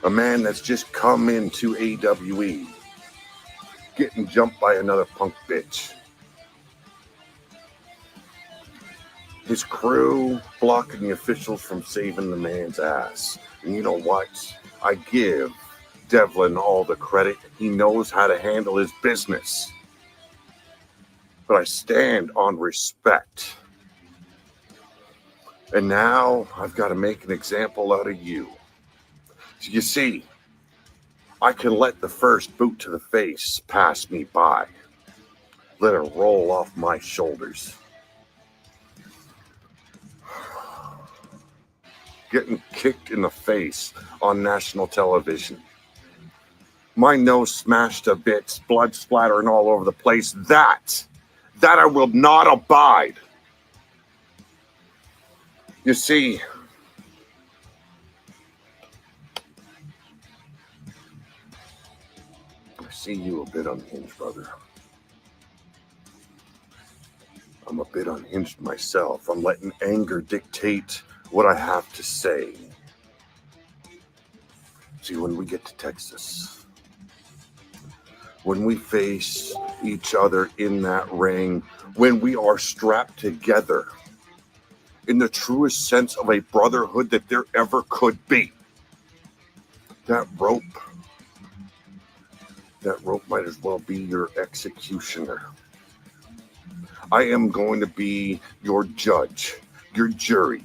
a man that's just come into AWE, getting jumped by another punk bitch. His crew blocking the officials from saving the man's ass. And you know what? I give Devlin all the credit. He knows how to handle his business. But I stand on respect. And now I've got to make an example out of you. So you see, I can let the first boot to the face pass me by. Let it roll off my shoulders. Getting kicked in the face on national television. My nose smashed to bits, blood splattering all over the place. That I will not abide. You see, I see you a bit unhinged, brother. I'm a bit unhinged myself. I'm letting anger dictate what I have to say. See, when we get to Texas, when we face each other in that ring, when we are strapped together in the truest sense of a brotherhood that there ever could be, that rope might as well be your executioner. I am going to be your judge, your jury.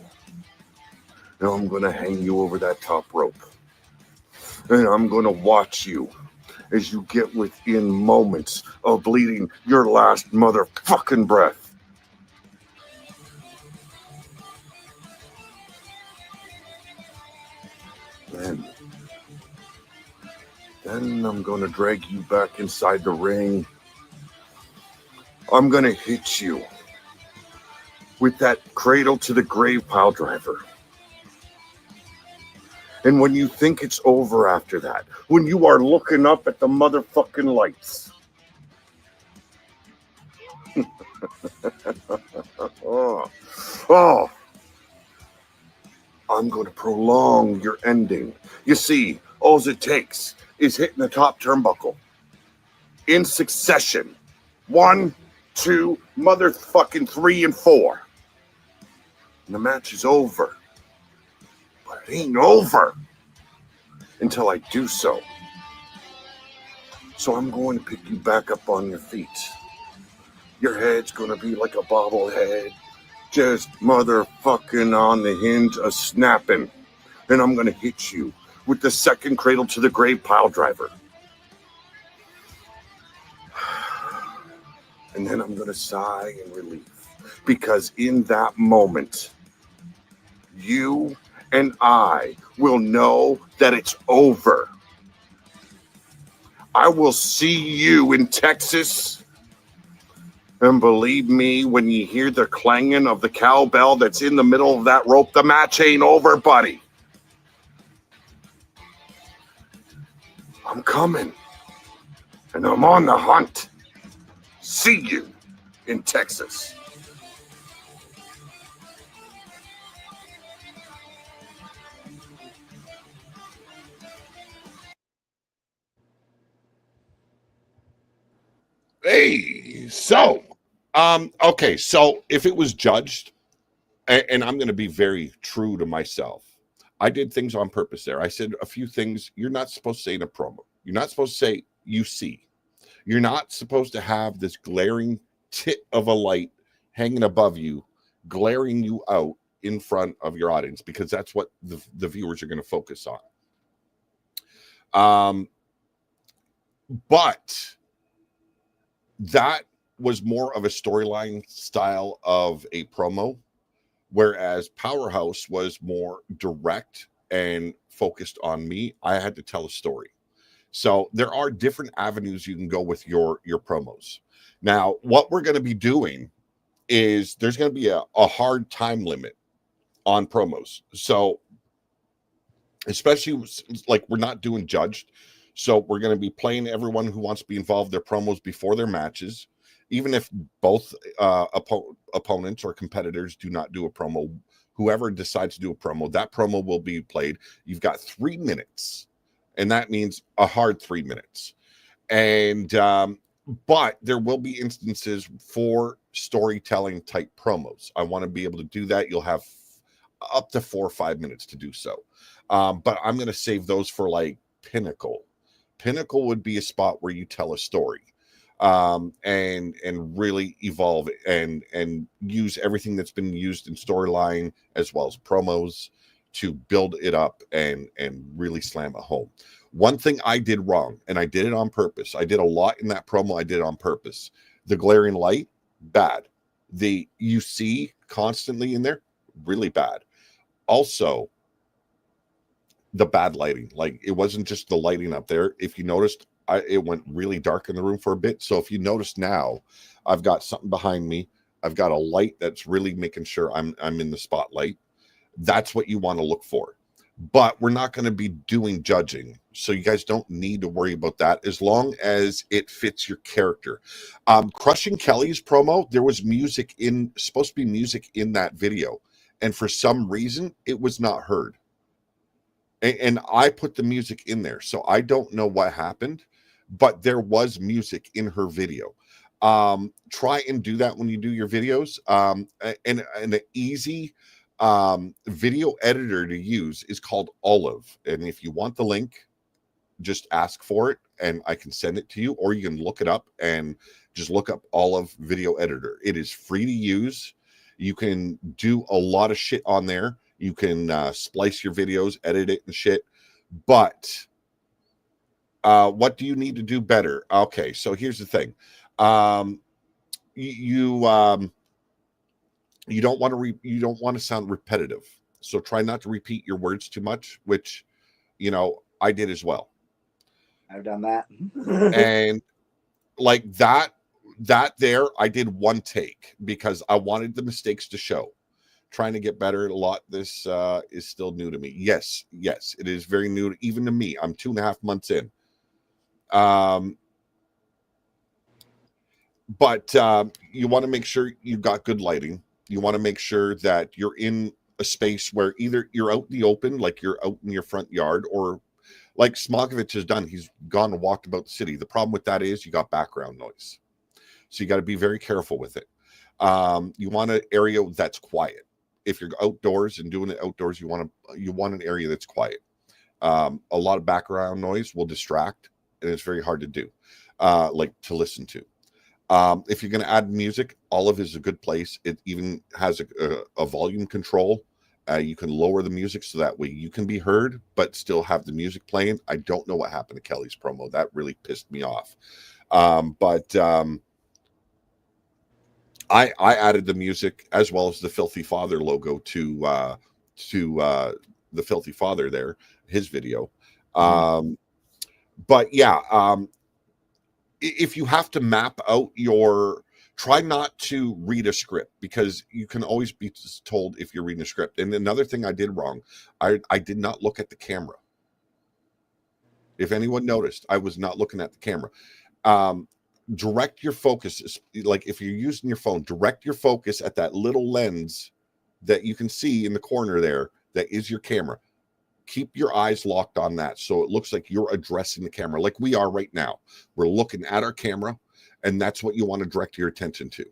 Now I'm going to hang you over that top rope. And I'm going to watch you as you get within moments of bleeding your last motherfucking breath. Then I'm going to drag you back inside the ring. I'm going to hit you with that cradle to the grave pile driver. And when you think it's over after that, when you are looking up at the motherfucking lights, I'm going to prolong your ending. You see, all it takes is hitting the top turnbuckle in succession. 1, 2, motherfucking 3, and 4. And the match is over. But it ain't over until I do so. So I'm going to pick you back up on your feet. Your head's going to be like a bobblehead, just motherfucking on the hinge a snapping. And I'm going to hit you with the second cradle to the grave pile driver. And then I'm going to sigh in relief. Because in that moment, you and I will know that it's over. I will see you in Texas. And believe me, when you hear the clanging of the cowbell that's in the middle of that rope, the match ain't over, buddy. I'm coming. And I'm on the hunt. See you in Texas. Hey, so, okay, so if it was judged, and I'm going to be very true to myself, I did things on purpose there. I said a few things you're not supposed to say in a promo. You're not supposed to say, you see. You're not supposed to have this glaring tit of a light hanging above you, glaring you out in front of your audience, because that's what the viewers are going to focus on. But that was more of a storyline style of a promo, whereas Powerhouse was more direct and focused on me. I had to tell a story. So there are different avenues you can go with your promos. Now, what we're going to be doing is there's going to be a hard time limit on promos. So especially like we're not doing judged. So we're going to be playing everyone who wants to be involved their promos before their matches. Even if both opponents or competitors do not do a promo, whoever decides to do a promo, that promo will be played. You've got 3 minutes, and that means a hard 3 minutes. And but there will be instances for storytelling type promos. I want to be able to do that. You'll have up to 4 or 5 minutes to do so. But I'm going to save those for like Pinnacle. Pinnacle would be a spot where you tell a story and really evolve and use everything that's been used in storyline as well as promos to build it up and really slam it home. One thing I did wrong, and I did it on purpose. I did a lot in that promo. I did it on purpose. The glaring light, bad. The you see constantly in there, really bad. Also, the bad lighting, like it wasn't just the lighting up there. If you noticed, it went really dark in the room for a bit. So if you notice now, I've got something behind me. I've got a light that's really making sure I'm in the spotlight. That's what you want to look for. But we're not going to be doing judging, so you guys don't need to worry about that as long as it fits your character. Crushing Kelly's promo, there was supposed to be music in that video, and for some reason it was not heard. And I put the music in there, so I don't know what happened, but there was music in her video. Try and do that when you do your videos. And an easy video editor to use is called Olive. And if you want the link, just ask for it and I can send it to you, or you can look it up and just look up Olive Video Editor. It is free to use. You can do a lot of shit on there. You can splice your videos, edit it and shit. But what do you need to do better? Okay, so here's the thing. You don't want to sound repetitive. So try not to repeat your words too much, which, I did as well. I've done that. And like that there, I did one take because I wanted the mistakes to show. Trying to get better at a lot. This is still new to me. Yes, it is very new, even to me. I'm 2.5 months in. But you want to make sure you've got good lighting. You want to make sure that you're in a space where either you're out in the open, like you're out in your front yard, or like Smokovich has done. He's gone and walked about the city. The problem with that is you got background noise. So you got to be very careful with it. You want an area that's quiet. If you're outdoors and doing it outdoors, you want an area that's quiet. A lot of background noise will distract, and it's very hard to do, like to listen to. If you're going to add music, Olive is a good place. It even has a volume control. You can lower the music so that way you can be heard, but still have the music playing. I don't know what happened to Kelly's promo. That really pissed me off. But I added the music as well as the Filthy Father logo to the Filthy Father there, his video. But yeah, if you have to map out try not to read a script, because you can always be told if you're reading a script. And another thing I did wrong, I did not look at the camera. If anyone noticed, I was not looking at the camera. Direct your focus, like if you're using your phone, direct your focus at that little lens that you can see in the corner there, that is your camera. Keep your eyes locked on that so it looks like you're addressing the camera, like we are right now. We're looking at our camera, and that's what you want to direct your attention to,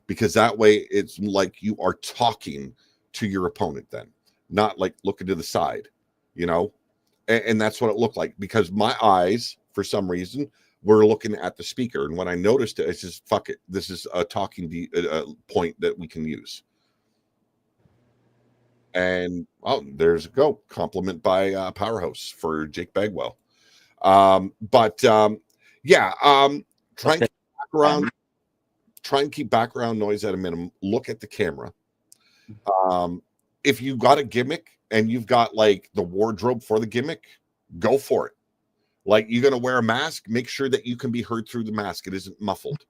because that way it's like you are talking to your opponent then, not like looking to the side, you know. And that's what it looked like, because my eyes, for some reason, were looking at the speaker. And when I noticed it, it's just, fuck it, this is a talking point that we can use. And there's a go compliment by Powerhouse for Jake Bagwell. Try and keep background noise at a minimum. Look at the camera. If you got a gimmick and you've got like the wardrobe for the gimmick, go for it. Like, you're going to wear a mask, make sure that you can be heard through the mask. It isn't muffled.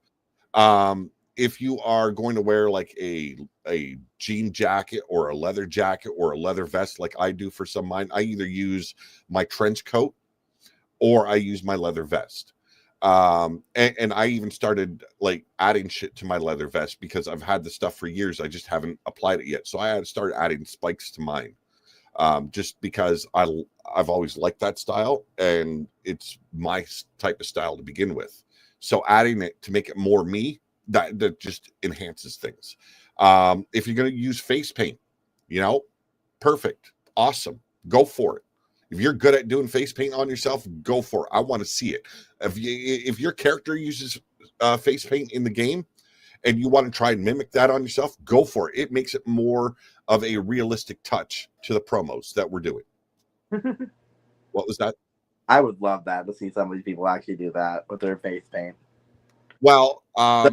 If you are going to wear like a jean jacket or a leather jacket or a leather vest, like I do for some of mine, I either use my trench coat or I use my leather vest. And I even started like adding shit to my leather vest, because I've had the stuff for years. I just haven't applied it yet. So I had to start adding spikes to mine. Just because I've always liked that style, and it's my type of style to begin with. So adding it to make it more me, that just enhances things. If you're going to use face paint, perfect, awesome, go for it. If you're good at doing face paint on yourself, go for it. I want to see it. If your character uses face paint in the game and you want to try and mimic that on yourself, go for it. It makes it more of a realistic touch to the promos that we're doing. What was that? I would love that, to see some of these people actually do that with their face paint. Well, so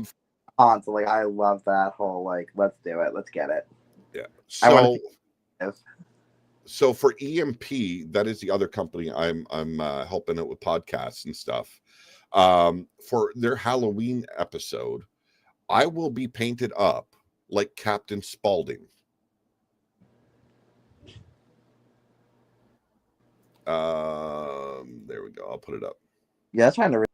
like, I love that whole, like, let's do it, let's get it. Yeah. So for EMP, that is the other company I'm helping out with podcasts and stuff. For their Halloween episode, I will be painted up like Captain Spaulding. There we go. I'll put it up. Yeah, I was trying to.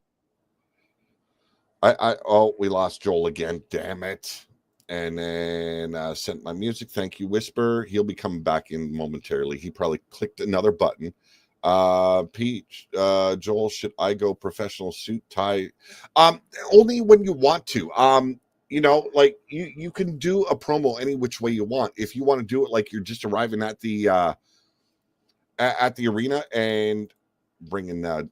We lost Joel again. Damn it. And then sent my music. Thank you, Whisper. He'll be coming back in momentarily. He probably clicked another button. Peach, Joel, should I go professional suit tie? Only when you want to. Like you can do a promo any which way you want. If you want to do it like you're just arriving at the arena and bringing the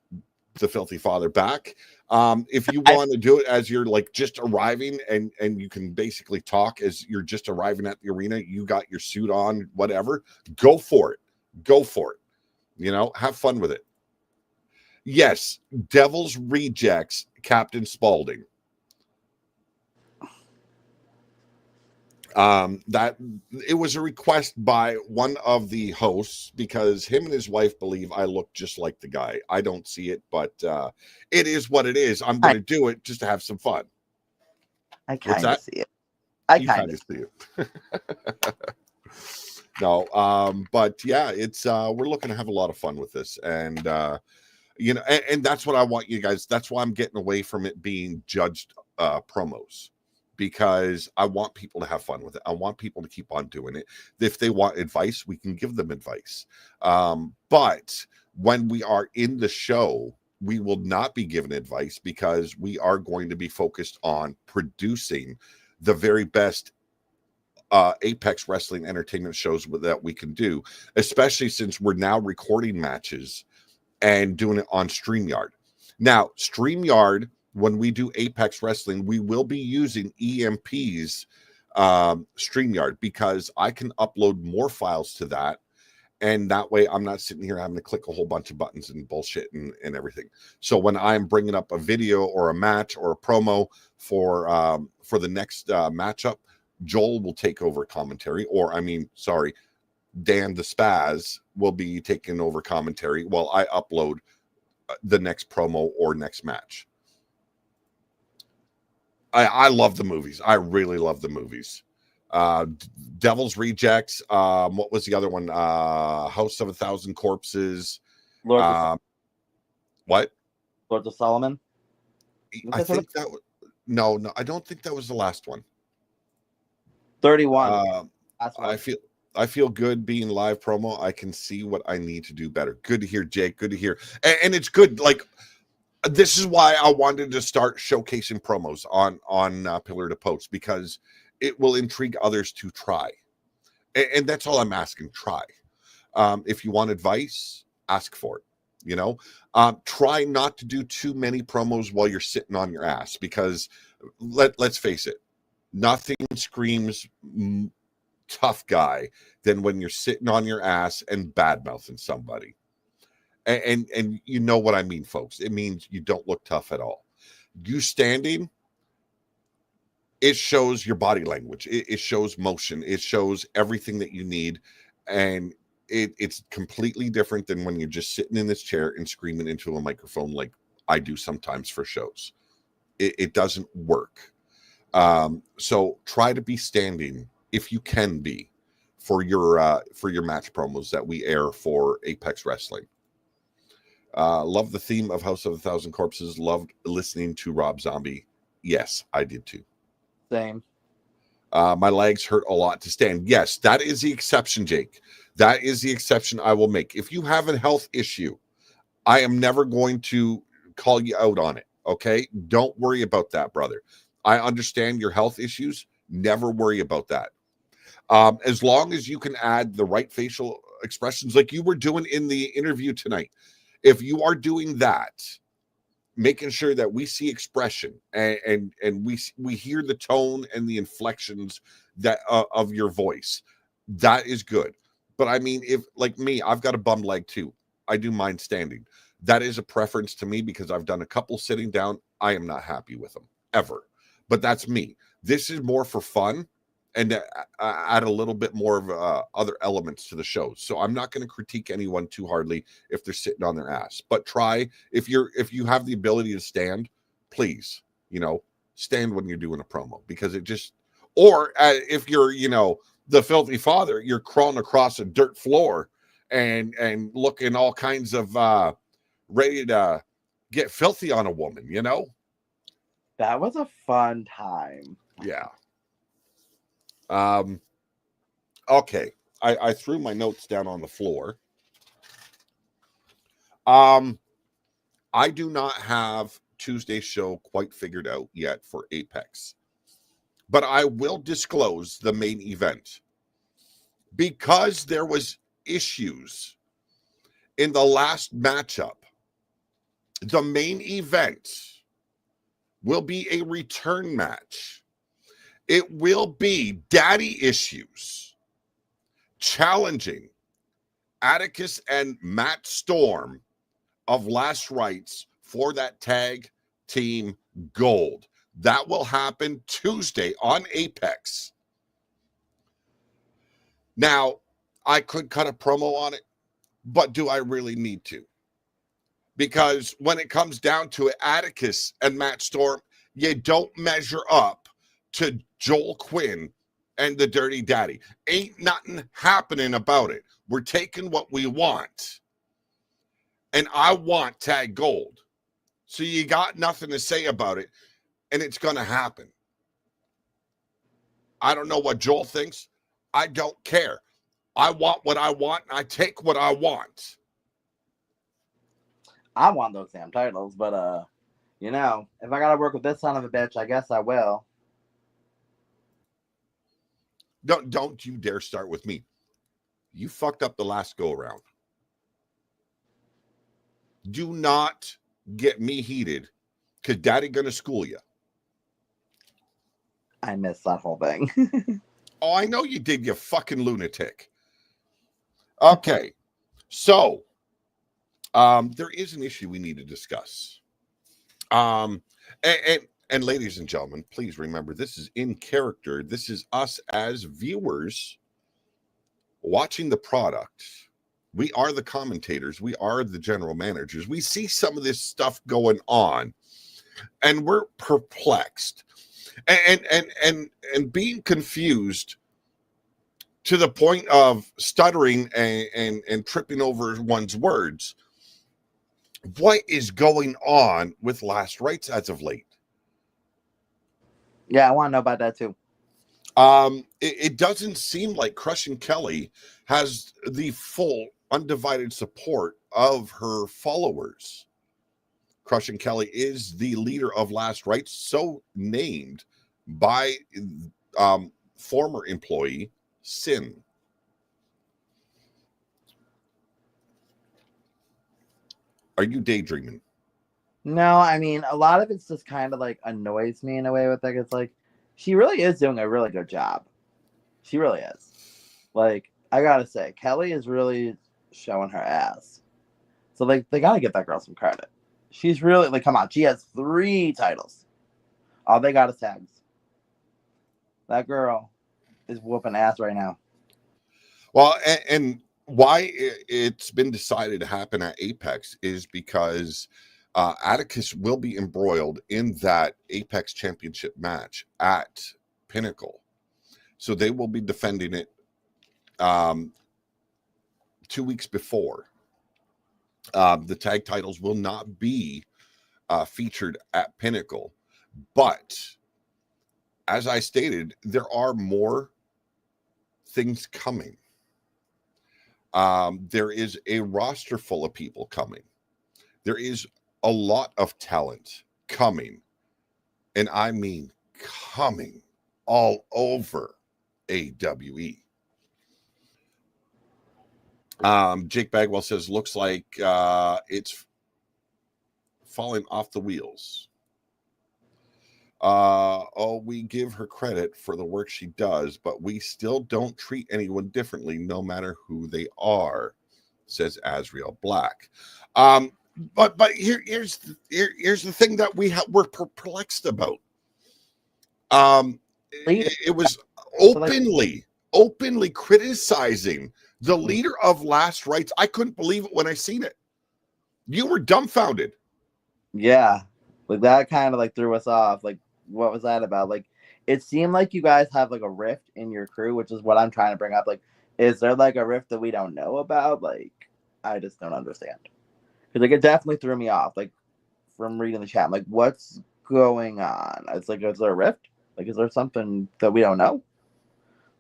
Filthy Father back. If you want to do it as you're like just arriving and you can basically talk as you're just arriving at the arena, you got your suit on, whatever, go for it. Have fun with it. Yes, Devil's Rejects, Captain Spaulding. That it was a request by one of the hosts, because him and his wife believe I look just like the guy. I don't see it, but it is what it is. I'm going to do it just to have some fun. I kind of see it. I kind of see it. No, but yeah, it's we're looking to have a lot of fun with this, and and that's what I want you guys. That's why I'm getting away from it being judged promos. Because I want people to have fun with it. I want people to keep on doing it. If they want advice, we can give them advice. But when we are in the show we will not be given advice because we are going to be focused on producing the very best Apex Wrestling entertainment shows that we can do, especially since we're now recording matches and doing it on StreamYard. Now, StreamYard, when we do Apex Wrestling, we will be using EMP's StreamYard because I can upload more files to that. And that way I'm not sitting here having to click a whole bunch of buttons and bullshit and everything. So when I'm bringing up a video or a match or a promo for the next matchup, Joel will take over commentary, Dan the Spaz will be taking over commentary while I upload the next promo or next match. I love the movies. I really love the movies. Devil's Rejects. What was the other one? House of 1,000 Corpses. What? Lords of Solomon? I think that was, no, I don't think that was the last one. 31. I feel good being live promo. I can see what I need to do better. Good to hear, Jake. Good to hear. And it's good. Like, this is why I wanted to start showcasing promos on Pillar to Post, because it will intrigue others to try. And that's all I'm asking. Try. If you want advice, ask for it. Try not to do too many promos while you're sitting on your ass, because let's face it, nothing screams tough guy than when you're sitting on your ass and bad-mouthing somebody. And you know what I mean, folks. It means you don't look tough at all. You standing, it shows your body language. It shows motion. It shows everything that you need. And it's completely different than when you're just sitting in this chair and screaming into a microphone like I do sometimes for shows. It doesn't work. So try to be standing if you can be for your match promos that we air for Apex Wrestling. Love the theme of House of 1,000 Corpses. Loved listening to Rob Zombie. Yes, I did too. Same. My legs hurt a lot to stand. Yes, that is the exception, Jake. That is the exception I will make. If you have a health issue, I am never going to call you out on it. Okay? Don't worry about that, brother. I understand your health issues. Never worry about that. As long as you can add the right facial expressions like you were doing in the interview tonight. If you are doing that, making sure that we see expression and we hear the tone and the inflections that of your voice, that is good. But I mean, if like me, I've got a bum leg too. I do mind standing. That is a preference to me because I've done a couple sitting down. I am not happy with them ever. But that's me. This is more for fun and add a little bit more of other elements to the show. So I'm not going to critique anyone too hardly if they're sitting on their ass. But try, if you have the ability to stand, please, stand when you're doing a promo, because it just, or if you're, the filthy father, you're crawling across a dirt floor and looking all kinds of ready to get filthy on a woman, That was a fun time. Yeah. Okay. I threw my notes down on the floor. I do not have Tuesday's show quite figured out yet for Apex, but I will disclose the main event because there was issues in the last matchup. The main event will be a return match. It will be Daddy Issues challenging Atticus and Matt Storm of Last Rites for that tag team gold. That will happen Tuesday on Apex. Now, I could cut a promo on it, but do I really need to? Because when it comes down to it, Atticus and Matt Storm, you don't measure up to Joel Quinn and the Dirty Daddy. Ain't nothing happening about it. We're taking what we want. And I want tag gold. So you got nothing to say about it. And it's going to happen. I don't know what Joel thinks. I don't care. I want what I want. And I take what I want. I want those damn titles, but you know, if I gotta work with this son of a bitch, I guess I will. Don't you dare start with me. You fucked up the last go around. Do not get me heated, because Daddy gonna school you. I missed that whole thing. Oh, I know you did, you fucking lunatic. Okay, so there is an issue we need to discuss. And ladies and gentlemen, please remember, this is in character. This is us as viewers watching the product. We are the commentators. We are the general managers. We see some of this stuff going on, and we're perplexed and being confused to the point of stuttering and tripping over one's words. What is going on with Last Rites as of late? Yeah, I want to know about that too. It doesn't seem like Crushing Kelly has the full undivided support of her followers. Crushing Kelly is the leader of Last Rites, so named by former employee Sin. Are you daydreaming? No, I mean, a lot of it's just kind of like annoys me in a way with like, it's like, she really is doing a really good job. She really is. Like, I gotta say, Kelly is really showing her ass. So, like, they gotta give that girl some credit. She's really, like, come on, she has 3 titles. All they got is tags. That girl is whooping ass right now. Well, and why it's been decided to happen at Apex is because Atticus will be embroiled in that Apex Championship match at Pinnacle. So they will be defending it 2 weeks before. The tag titles will not be featured at Pinnacle. But as I stated, there are more things coming. There is a roster full of people coming. There is a lot of talent coming. And I mean coming all over AWE. Jake Bagwell says, looks like it's falling off the wheels. We give her credit for the work she does, but we still don't treat anyone differently, no matter who they are, says Azrael Black. But here's the thing that we're perplexed about. It was openly criticizing the leader of Last Rites. I couldn't believe it when I seen it. You were dumbfounded. Yeah, like that kind of like threw us off. Like, what was that about? Like, it seemed like you guys have like a rift in your crew, which is what I'm trying to bring up. Like, is there like a rift that we don't know about? Like, I just don't understand. Because like it definitely threw me off. Like, from reading the chat, I'm like, what's going on? It's like, is there a rift? Like, is there something that we don't know?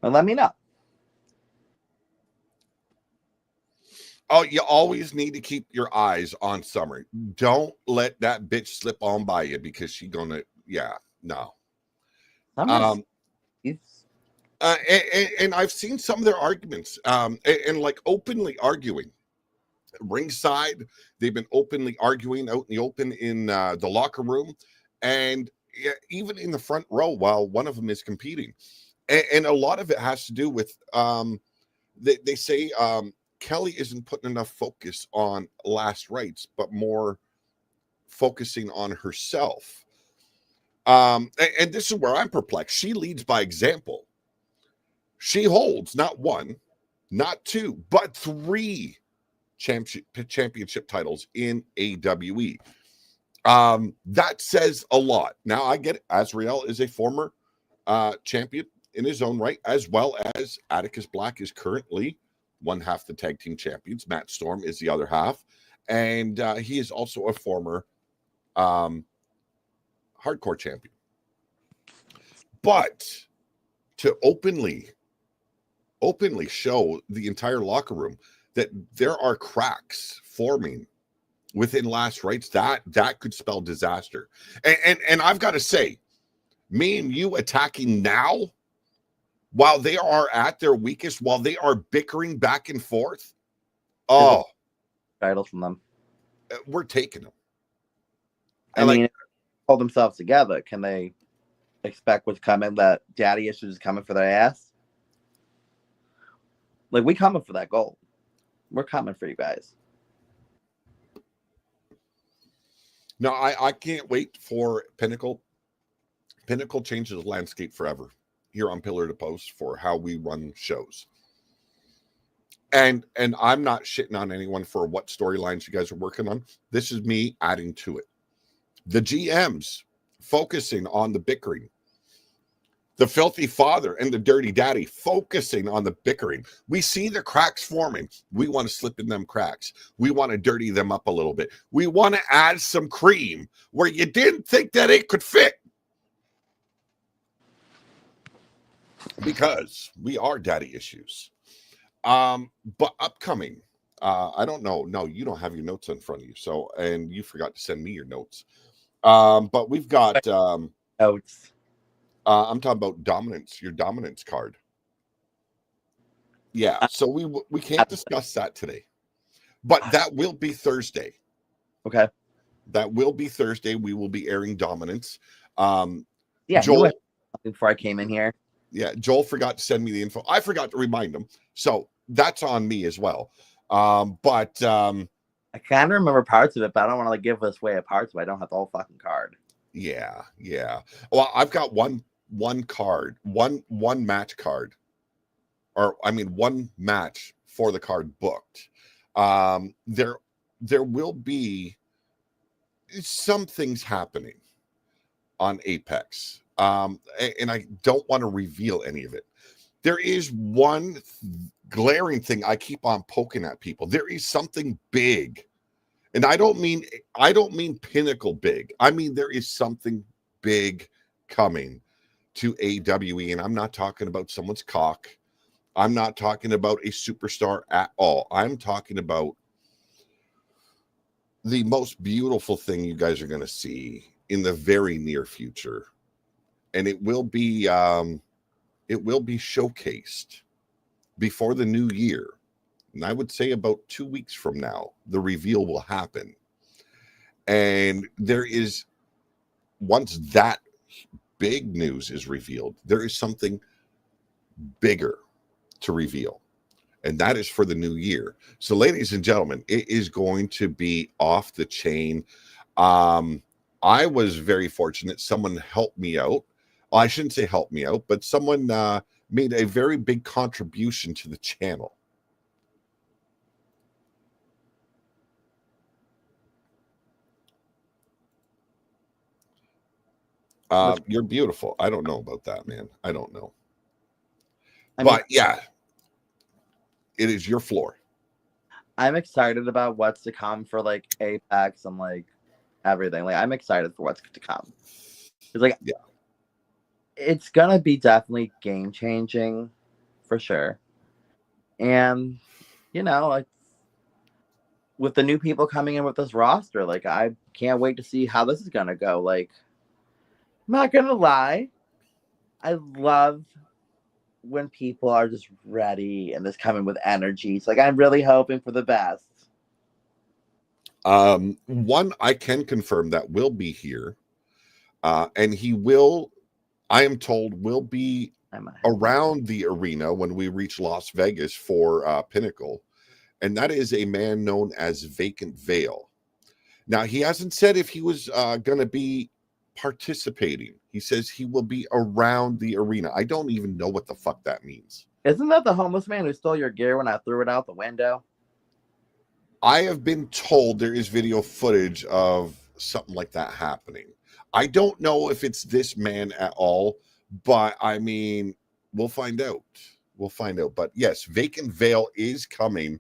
And let me know. Oh, you always need to keep your eyes on Summer. Don't let that bitch slip on by you, because she's gonna, no. And I've seen some of their arguments, and like openly arguing. Ringside, they've been openly arguing out in the open in the locker room, and even in the front row while one of them is competing. And a lot of it has to do with they say Kelly isn't putting enough focus on Last Rites, but more focusing on herself. And this is where I'm perplexed. She leads by example. She holds not 1, not 2, but 3 championship titles in AWE. That says a lot. Now I get it. Azrael is a former champion in his own right, as well as Atticus Black is currently one half the tag team champions. Matt Storm is the other half, and he is also a former hardcore champion. But to openly show the entire locker room that there are cracks forming within last rights, that could spell disaster. And I've got to say, me and you attacking now, while they are at their weakest, while they are bickering back and forth, titles from them. We're taking them. I mean, hold themselves together. Can they expect what's coming? That daddy issues is coming for their ass? Like, we coming for that gold. We're coming for you guys. No, I can't wait for Pinnacle. Pinnacle changes the landscape forever here on Pillar to Post for how we run shows. And I'm not shitting on anyone for what storylines you guys are working on. This is me adding to it. The GMs focusing on the bickering. The filthy father and the dirty daddy focusing on the bickering. We see the cracks forming. We want to slip in them cracks. We want to dirty them up a little bit. We want to add some cream where you didn't think that it could fit. Because we are daddy issues. But upcoming, I don't know. No, you don't have your notes in front of you. So, and you forgot to send me your notes. But we've got notes. I'm talking about dominance, your dominance card. Yeah, so we can't discuss that today. But that will be Thursday. Okay. That will be Thursday. We will be airing dominance. Yeah, Joel, before I came in here. Yeah, Joel forgot to send me the info. I forgot to remind him. So that's on me as well. But I kind of remember parts of it, but I don't want to give this away at parts, but I don't have the whole fucking card. Yeah. Well, I've got one card, one match card, or I mean one match for the card booked. There will be some things happening on Apex. And I don't want to reveal any of it. There is one glaring thing I keep on poking at people. There is something big. And I don't mean Pinnacle big. I mean, there is something big coming to AWE. And I'm not talking about someone's cock. I'm not talking about a superstar at all. I'm talking about the most beautiful thing you guys are going to see in the very near future. And it will be showcased before the new year. And I would say about 2 weeks from now, the reveal will happen. And there is, once that big news is revealed, there is something bigger to reveal. And that is for the new year. So, ladies and gentlemen, it is going to be off the chain. I was very fortunate. Someone helped me out. Well, I shouldn't say help me out, but someone made a very big contribution to the channel. You're beautiful. I don't know about that, man. I don't know. But yeah, it is your floor. I'm excited about what's to come for like Apex and like everything. Like, I'm excited for what's to come. It's like, yeah. It's gonna be definitely game changing for sure. And like, with the new people coming in with this roster, like, I can't wait to see how this is gonna go. Like, I'm not gonna lie, I love when people are just ready and just coming with energy. So, like, I'm really hoping for the best. One I can confirm that will be here, and he will, I am told, will be around the arena when we reach Las Vegas for Pinnacle, and that is a man known as Vacant Veil. Now, he hasn't said if he was going to be participating. He says he will be around the arena. I don't even know what the fuck that means. Isn't that the homeless man who stole your gear when I threw it out the window? I have been told there is video footage of something like that happening. I don't know if it's this man at all, but I mean, we'll find out. We'll find out. But yes, Vacant Veil is coming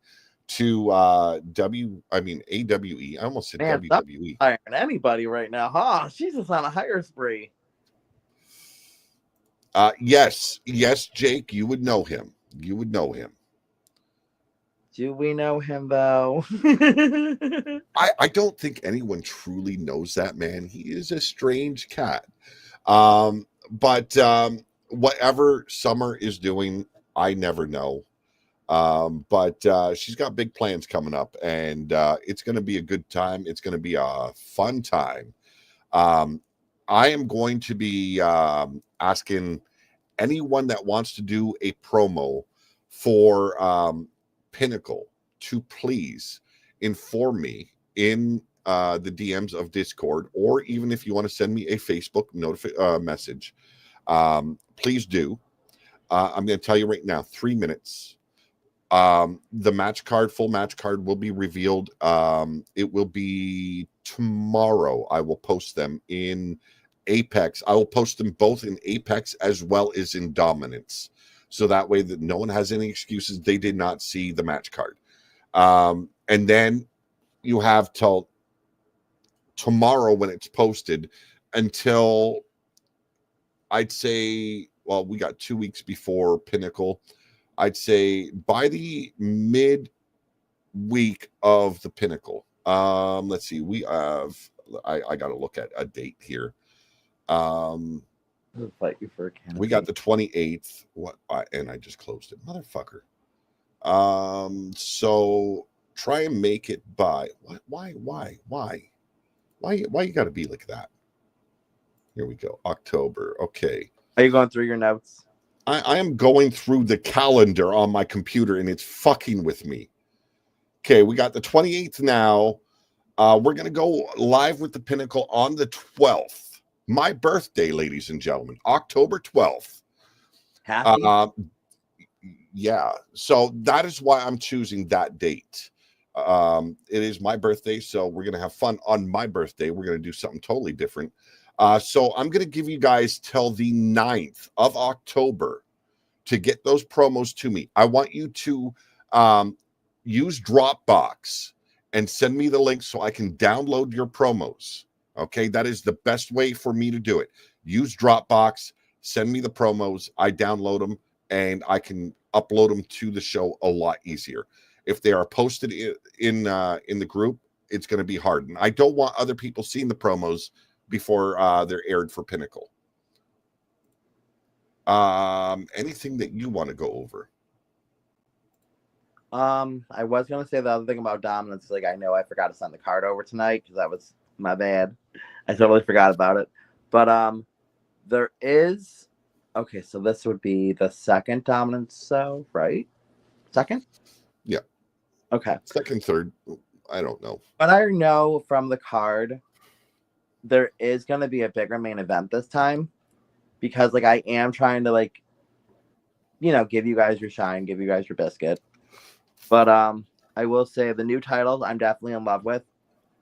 to AWE. I almost said Man, WWE. Hiring anybody right now, huh? She's just on a hire spree. Yes, Jake, you would know him. Do we know him though? I don't think anyone truly knows that man. He is a strange cat. But whatever Summer is doing, I never know. But she's got big plans coming up, and it's going to be a good time. It's going to be a fun time. I am going to be asking anyone that wants to do a promo for Pinnacle to please inform me in the DMs of Discord, or even if you want to send me a Facebook message, please do. I'm going to tell you right now, 3 minutes. The match card, full match card, will be revealed. It will be tomorrow. I will post them in Apex. I will post them both in Apex as well as in Dominance, so that way that no one has any excuses they did not see the match card. And then you have till tomorrow when it's posted until, I'd say, well, we got 2 weeks before Pinnacle. I'd say by the mid week of the Pinnacle. Let's see. We have, I got to look at a date here. Fight you for a canopy. We got the 28th. What? And I just closed it, motherfucker. So try and make it by what? Why you got to be like that? Here we go. October. Okay. Are you going through your notes? I am going through the calendar on my computer and it's fucking with me. Okay, we got the 28th now. We're going to go live with the Pinnacle on the 12th. My birthday, ladies and gentlemen, October 12th. Happy? Yeah, so that is why I'm choosing that date. It is my birthday, so we're going to have fun on my birthday. We're going to do something totally different. So I'm going to give you guys till the 9th of October to get those promos to me. I want you to use Dropbox and send me the link so I can download your promos. Okay, that is the best way for me to do it. Use Dropbox, send me the promos, I download them, and I can upload them to the show a lot easier. If they are posted in the group, it's going to be hard. And I don't want other people seeing the promos before they're aired for Pinnacle. Anything that you want to go over? I was gonna say the other thing about Dominance. Like, I know I forgot to send the card over tonight because that was my bad. I totally forgot about it. But there is, okay, so this would be the second Dominance show, right? Second? Yeah. Okay. Second, third, I don't know. But I know from the card there is going to be a bigger main event this time, because like I am trying to, like, you know, give you guys your shine, give you guys your biscuit. But I will say the new titles I'm definitely in love with.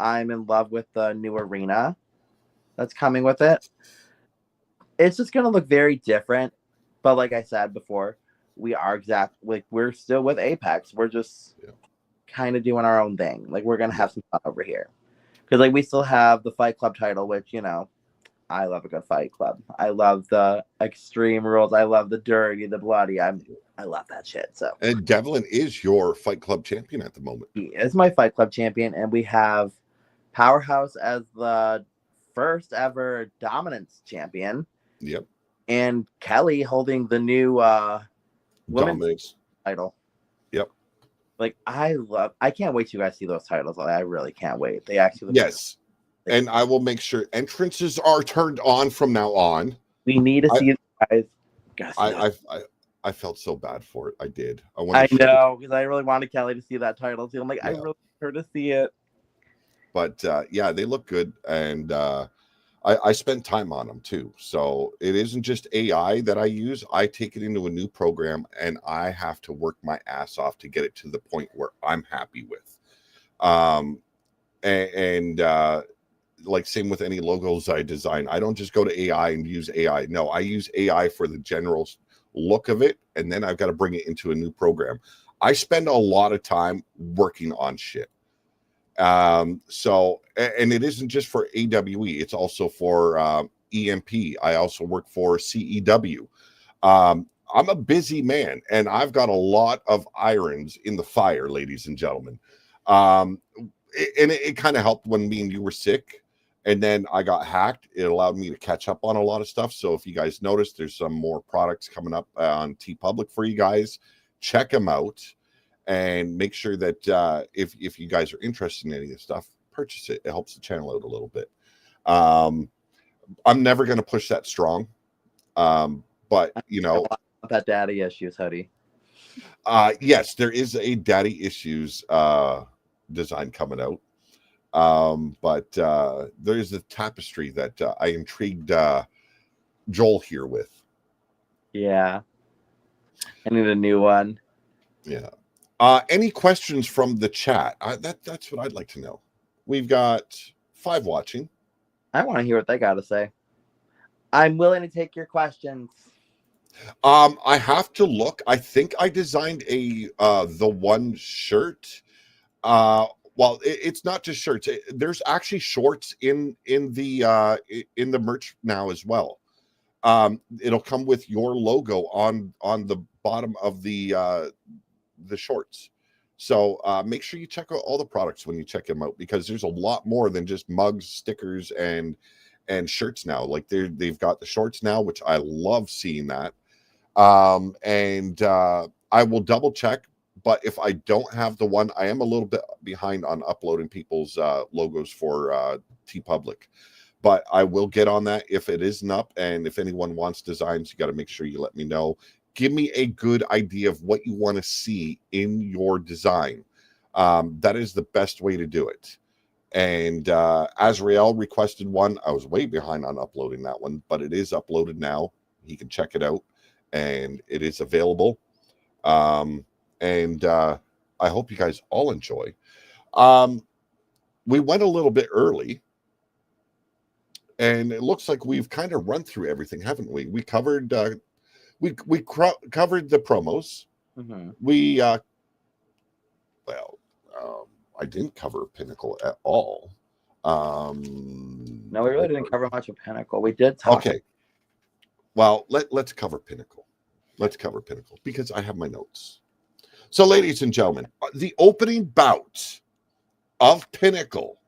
I'm in love with the new arena that's coming with it. It's just going to look very different. But like I said before, we are we're still with Apex. We're just kind of doing our own thing. Like, we're going to have some fun over here. Because, like, we still have the Fight Club title, which, you know, I love a good Fight Club. I love the extreme rules. I love the dirty, the bloody. I love that shit. So, and Devlin is your Fight Club champion at the moment. He is my Fight Club champion, and we have Powerhouse as the first ever Dominance champion. Yep. And Kelly holding the new women's Dominance title. Yep. Like, I can't wait till you guys see those titles. I really can't wait. They actually look yes. And I will make sure entrances are turned on from now on. We need to see you guys. I felt so bad for it. I did. I know, because I really wanted Kelly to see that title too. I'm like, I really want her to see it. But yeah, they look good, and I spent time on them too. So it isn't just AI that I use. I take it into a new program, and I have to work my ass off to get it to the point where I'm happy with. Like, same with any logos I design. I don't just go to AI and use AI. No, I use AI for the general look of it, and then I've got to bring it into a new program. I spend a lot of time working on shit. So, and it isn't just for AWE, it's also for EMP. I also work for CEW. I'm a busy man, and I've got a lot of irons in the fire, ladies and gentlemen. It kind of helped when me and you were sick, and then I got hacked. It allowed me to catch up on a lot of stuff. So if you guys notice, there's some more products coming up on TeePublic for you guys. Check them out, and make sure that if you guys are interested in any of this stuff, purchase it. It helps the channel out a little bit. I'm never going to push that strong, but you know, that daddy issues hoodie. Yes, there is a daddy issues design coming out. But there is a tapestry that I intrigued Joel here with. Yeah. I need a new one. Yeah. Any questions from the chat? That's what I'd like to know. We've got 5 watching. I want to hear what they got to say. I'm willing to take your questions. I have to look. I think I designed the one shirt. Well, it's not just shirts. There's actually shorts in the merch now as well. It'll come with your logo on the bottom of the shorts. So make sure you check out all the products when you check them out, because there's a lot more than just mugs, stickers, and shirts now. Like they've got the shorts now, which I love seeing that. And I will double check. But if I don't have the one, I am a little bit behind on uploading people's logos for TeePublic. But I will get on that if it isn't up. And if anyone wants designs, you got to make sure you let me know. Give me a good idea of what you want to see in your design. That is the best way to do it. And Azrael requested one. I was way behind on uploading that one, but it is uploaded now. He can check it out, and it is available. And I hope you guys all enjoy. We went a little bit early, and it looks like we've kind of run through everything, haven't we? We covered covered the promos. Mm-hmm. I didn't cover Pinnacle at all. No, we really didn't cover much of Pinnacle. We did talk. Okay. Well, let's cover Pinnacle. Let's cover Pinnacle because I have my notes. So, ladies and gentlemen, the opening bout of Pinnacle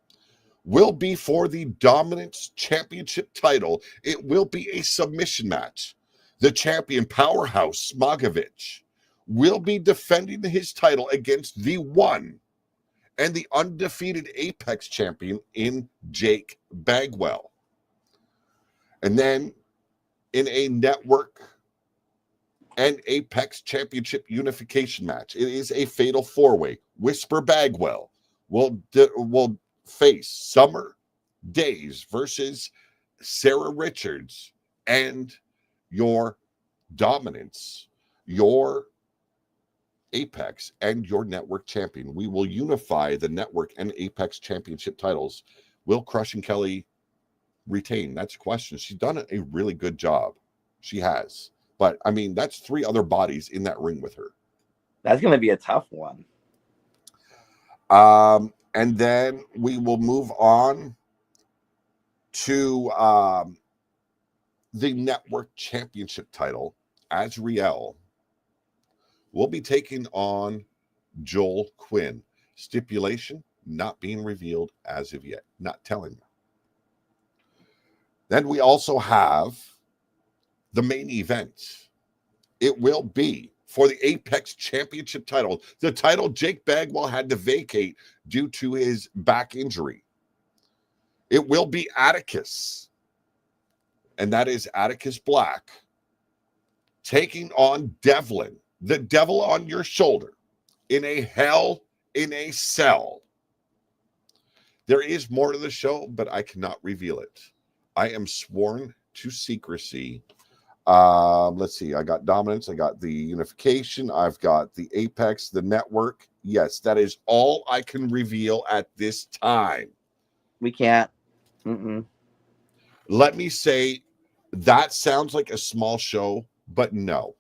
will be for the Dominance Championship title. It will be a submission match. The champion, Powerhouse Smogovich, will be defending his title against the one and the undefeated Apex champion in Jake Bagwell. And then in a network and Apex Championship unification match, it is a fatal 4-way. Whisper Bagwell will face Summer Days versus Sarah Richards, and your Dominance, your Apex, and your network champion. We will unify the network and Apex championship titles. Will Crush and Kelly retain? That's a question. She's done a really good job. She has. But, I mean, that's 3 other bodies in that ring with her. That's going to be a tough one. And then we will move on to the network championship title. Azrael will be taking on Joel Quinn. Stipulation not being revealed as of yet. Not telling you. Then we also have the main event. It will be for the Apex Championship title. The title Jake Bagwell had to vacate due to his back injury. It will be Atticus. And that is Atticus Black taking on Devlin, the devil on your shoulder, in a Hell in a Cell. There is more to the show, but I cannot reveal it. I am sworn to secrecy. Let's see. I got Dominance. I got the unification. I've got the Apex, the network. Yes, that is all I can reveal at this time. We can't. Mm-mm. Let me say, that sounds like a small show, but no.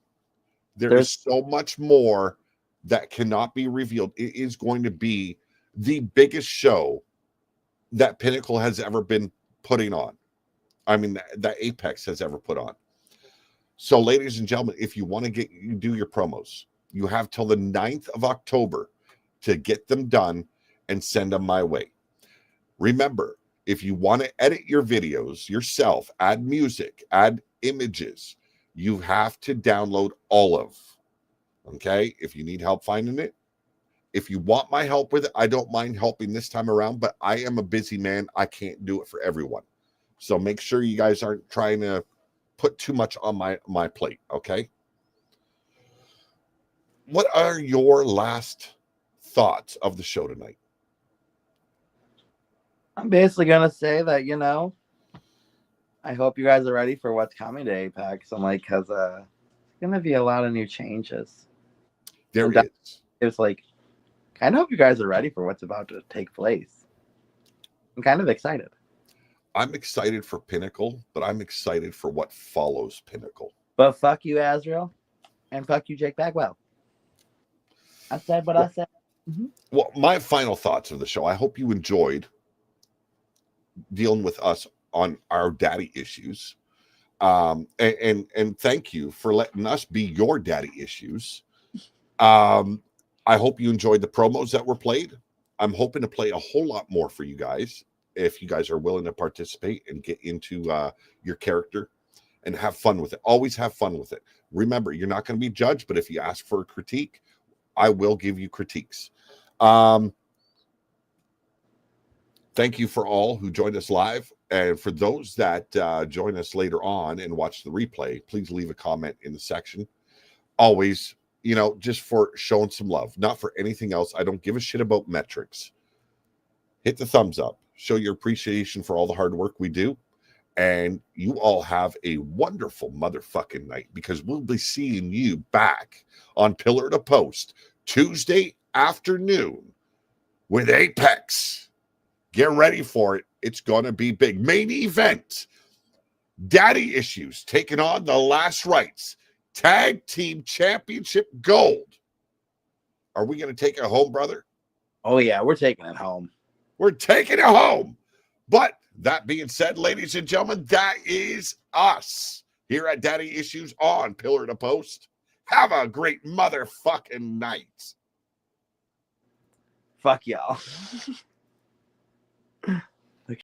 There's so much more that cannot be revealed. It is going to be the biggest show that Pinnacle has ever been putting on. I mean, that Apex has ever put on. So, ladies and gentlemen, if you want to do your promos, you have till the 9th of October to get them done and send them my way. Remember, if you want to edit your videos yourself, add music, add images, you have to download Olive. Okay? If you need help finding it, if you want my help with it, I don't mind helping this time around, but I am a busy man. I can't do it for everyone. So make sure you guys aren't trying to put too much on my plate, okay? What are your last thoughts of the show tonight? I'm basically going to say that, you know, I hope you guys are ready for what's coming to Apex. I'm like, because it's going to be a lot of new changes. There So is. It's like, I hope you guys are ready for what's about to take place. I'm kind of excited. I'm excited for Pinnacle, but I'm excited for what follows Pinnacle. But fuck you, Azrael, and fuck you, Jake Bagwell. I said what I said. Mm-hmm. Well, my final thoughts of the show. I hope you enjoyed dealing with us on our daddy issues. And thank you for letting us be your daddy issues. I hope you enjoyed the promos that were played. I'm hoping to play a whole lot more for you guys if you guys are willing to participate and get into your character and have fun with it. Always have fun with it. Remember, you're not going to be judged, but if you ask for a critique, I will give you critiques. Thank you for all who joined us live. And for those that join us later on and watch the replay, please leave a comment in the section. Always, you know, just for showing some love, not for anything else. I don't give a shit about metrics. Hit the thumbs up. Show your appreciation for all the hard work we do. And you all have a wonderful motherfucking night, because we'll be seeing you back on Pillar to Post Tuesday afternoon with Apex. Get ready for it. It's going to be big. Main event. Daddy Issues taking on the Last Rights. Tag Team Championship Gold. Are we going to take it home, brother? Oh, yeah, we're taking it home. We're taking it home. But that being said, ladies and gentlemen, that is us here at Daddy Issues on Pillar to Post. Have a great motherfucking night. Fuck y'all.